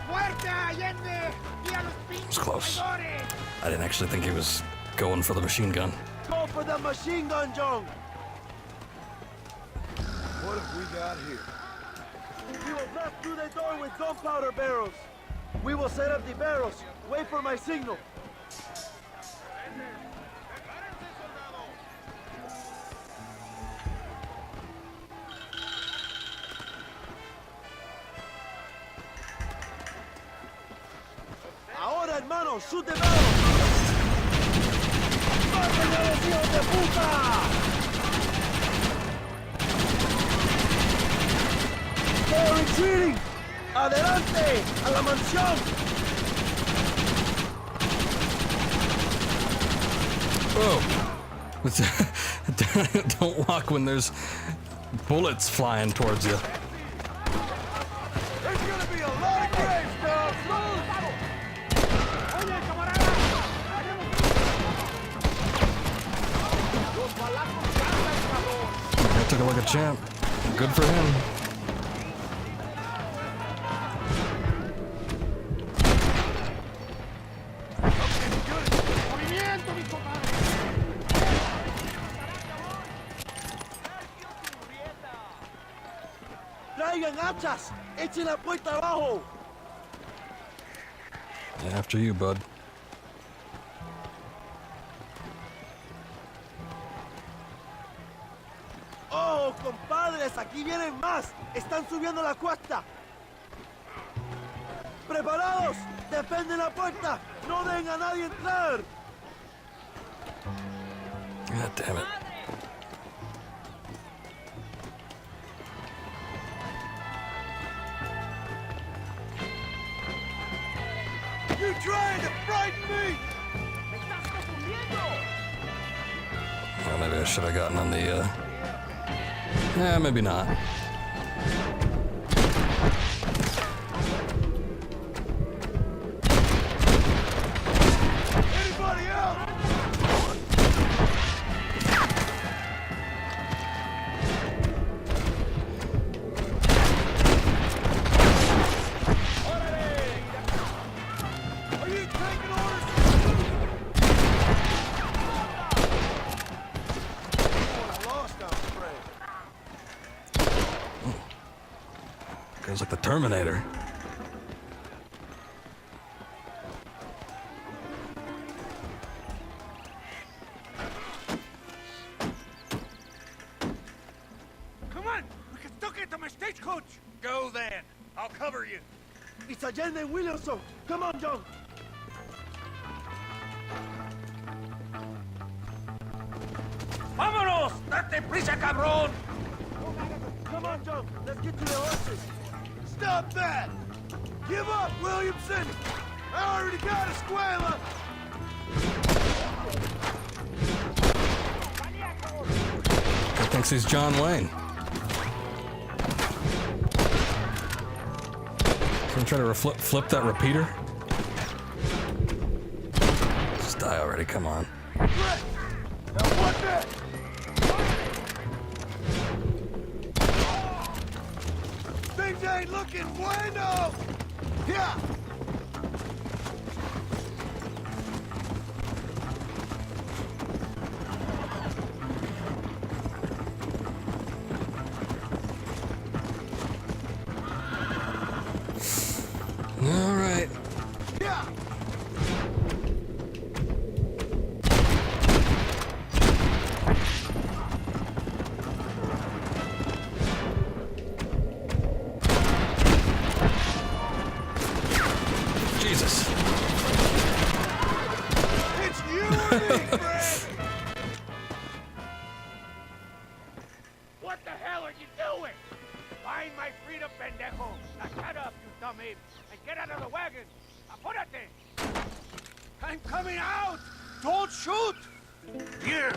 ¡Fuerte, Allende! ¡Y a los It was close. traidores! I didn't actually think he was going for the machine gun. Go for the machine gun, John! What have we got here? We will blast through the door with gunpowder barrels. We will set up the barrels. Wait for my signal. ¡Hermanos, sútemelos! ¡Mátenme a los hijos de puta! ¡They're retreating! ¡Adelante! ¡A la mansión! Whoa. Don't walk when there's bullets flying towards you. There's gonna be a lot of gravestones! I took it like a champ. Good for him. ¡Traigan hachas! ¡Echen la puerta abajo! After you, bud. ¡Oh, compadres! ¡Aquí vienen más! ¡Están subiendo la cuesta! ¡Preparados! ¡Defienden la puerta! ¡No dejen a nadie entrar! God damn it. You trying to frighten me? Well, maybe I should have gotten on the, maybe not. Anybody else? Are you taking orders? Lost, I'm afraid. Goes like the Terminator. Come on! We can still get to my stagecoach! Go then. I'll cover you. It's Allende and Williamson! Come on, John! ¡Vámonos! ¡Date prisa, cabrón! Come on, John! Let's get to the horses! Stop that! Give up, Williamson! I already got a Escuela! He thinks he's John Wayne. Gonna try to flip that repeater? Just die already, come on. Now what next? Things ain't looking bueno! Yeah! All right. Yeah! Jesus. It's you and me, Fred! What the hell are you doing? Find my freedom, pendejo! Now shut up, you dumb ape, and get out of the wagon! Apúrate! I'm coming out! Don't shoot! Here,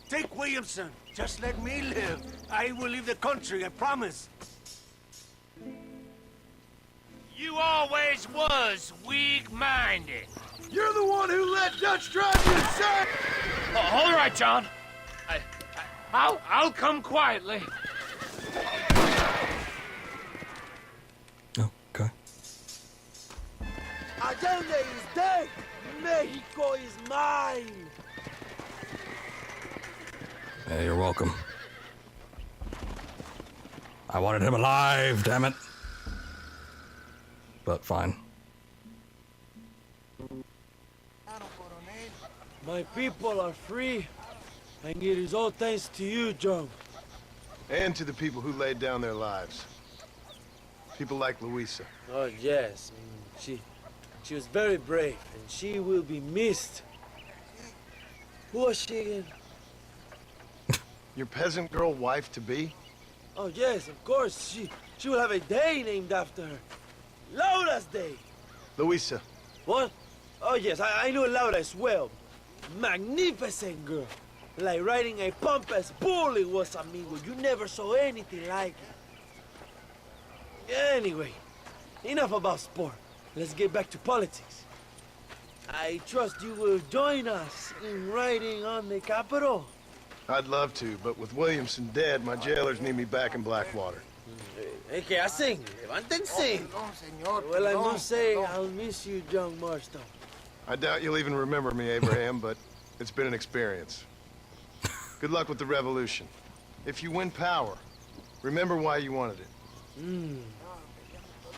take Williamson. Just let me live. I will leave the country, I promise. You always was weak-minded. You're the one who let Dutch drive you insane! All right, John. I'll come quietly. Okay. Allende is dead! Mexico is mine! Yeah, you're welcome. I wanted him alive, damn it. But fine. My people are free, and it is all thanks to you, John. And to the people who laid down their lives. People like Luisa. Oh, yes. She was very brave, and she will be missed. Who was she again? Your peasant girl wife-to-be? Oh, yes, of course. She will have a day named after her. Laura's Day. Luisa. What? Oh, yes, I know Laura as well. Magnificent girl. Like riding a pompous bull it was, amigo. You never saw anything like it. Anyway, enough about sport. Let's get back to politics. I trust you will join us in riding on the Capitol. I'd love to, but with Williamson dead, my jailers need me back in Blackwater. ¿Qué hacen? Levántense. Well, I must say, I'll miss you, John Marston. I doubt you'll even remember me, Abraham, but it's been an experience. Good luck with the revolution. If you win power, remember why you wanted it.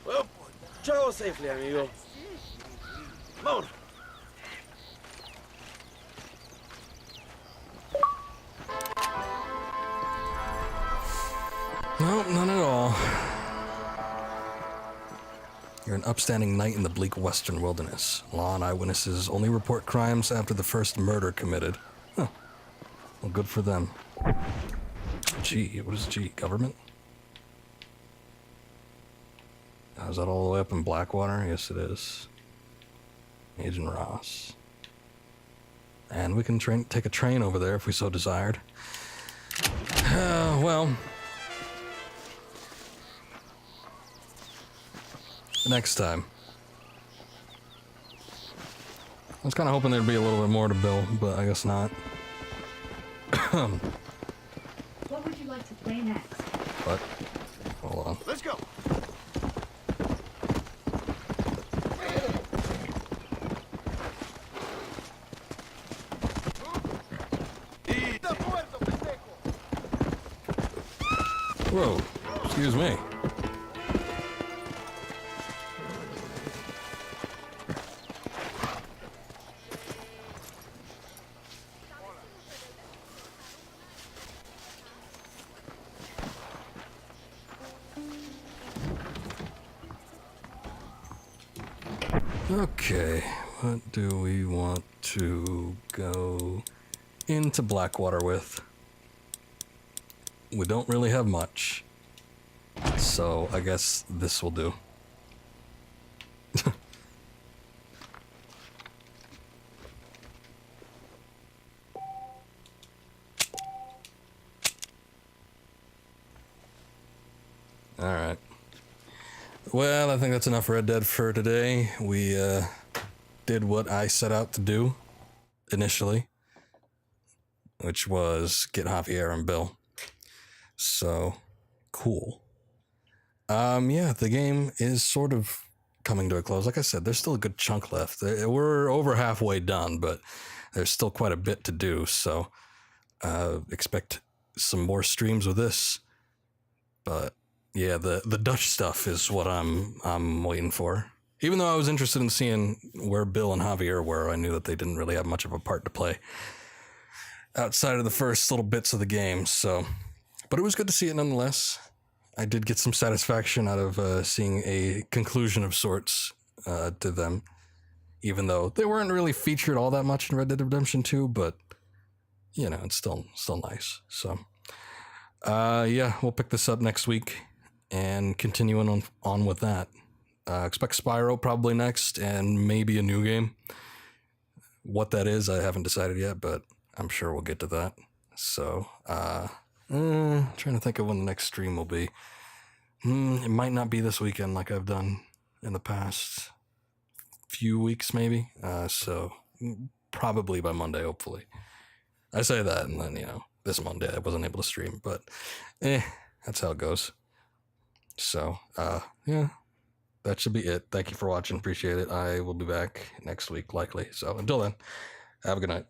Well, travel safely, amigo. Vámonos. Nope, none at all. You're an upstanding knight in the bleak western wilderness. Law and eyewitnesses only report crimes after the first murder committed. Huh. Well, good for them. G, what is G? Government? Oh, is that all the way up in Blackwater? Yes, it is. Agent Ross. And we can take a train over there if we so desired. Well... next time. I was kind of hoping there'd be a little bit more to Bill, but I guess not. What would you like to play next? What? Hold on. Let's go. Whoa, excuse me. Okay, what do we want to go into Blackwater with? We don't really have much, so I guess this will do. Alright. Well, I think that's enough Red Dead for today. We did what I set out to do initially, which was get Javier and Bill. So, cool. Yeah, the game is sort of coming to a close. Like I said, there's still a good chunk left. We're over halfway done, but there's still quite a bit to do. So, expect some more streams with this. But yeah, the Dutch stuff is what I'm waiting for. Even though I was interested in seeing where Bill and Javier were, I knew that they didn't really have much of a part to play outside of the first little bits of the game. So, but it was good to see it nonetheless. I did get some satisfaction out of seeing a conclusion of sorts to them, even though they weren't really featured all that much in Red Dead Redemption 2. But you know, it's still nice. So, yeah, we'll pick this up next week and continuing on with that. Expect Spyro probably next, and maybe a new game. What that is, I haven't decided yet, but I'm sure we'll get to that. So, trying to think of when the next stream will be. It might not be this weekend like I've done in the past few weeks, maybe. So, probably by Monday, hopefully. I say that, and then, you know, this Monday I wasn't able to stream, but that's how it goes. So, yeah, that should be it. Thank you for watching. Appreciate it. I will be back next week, likely. So, until then, have a good night.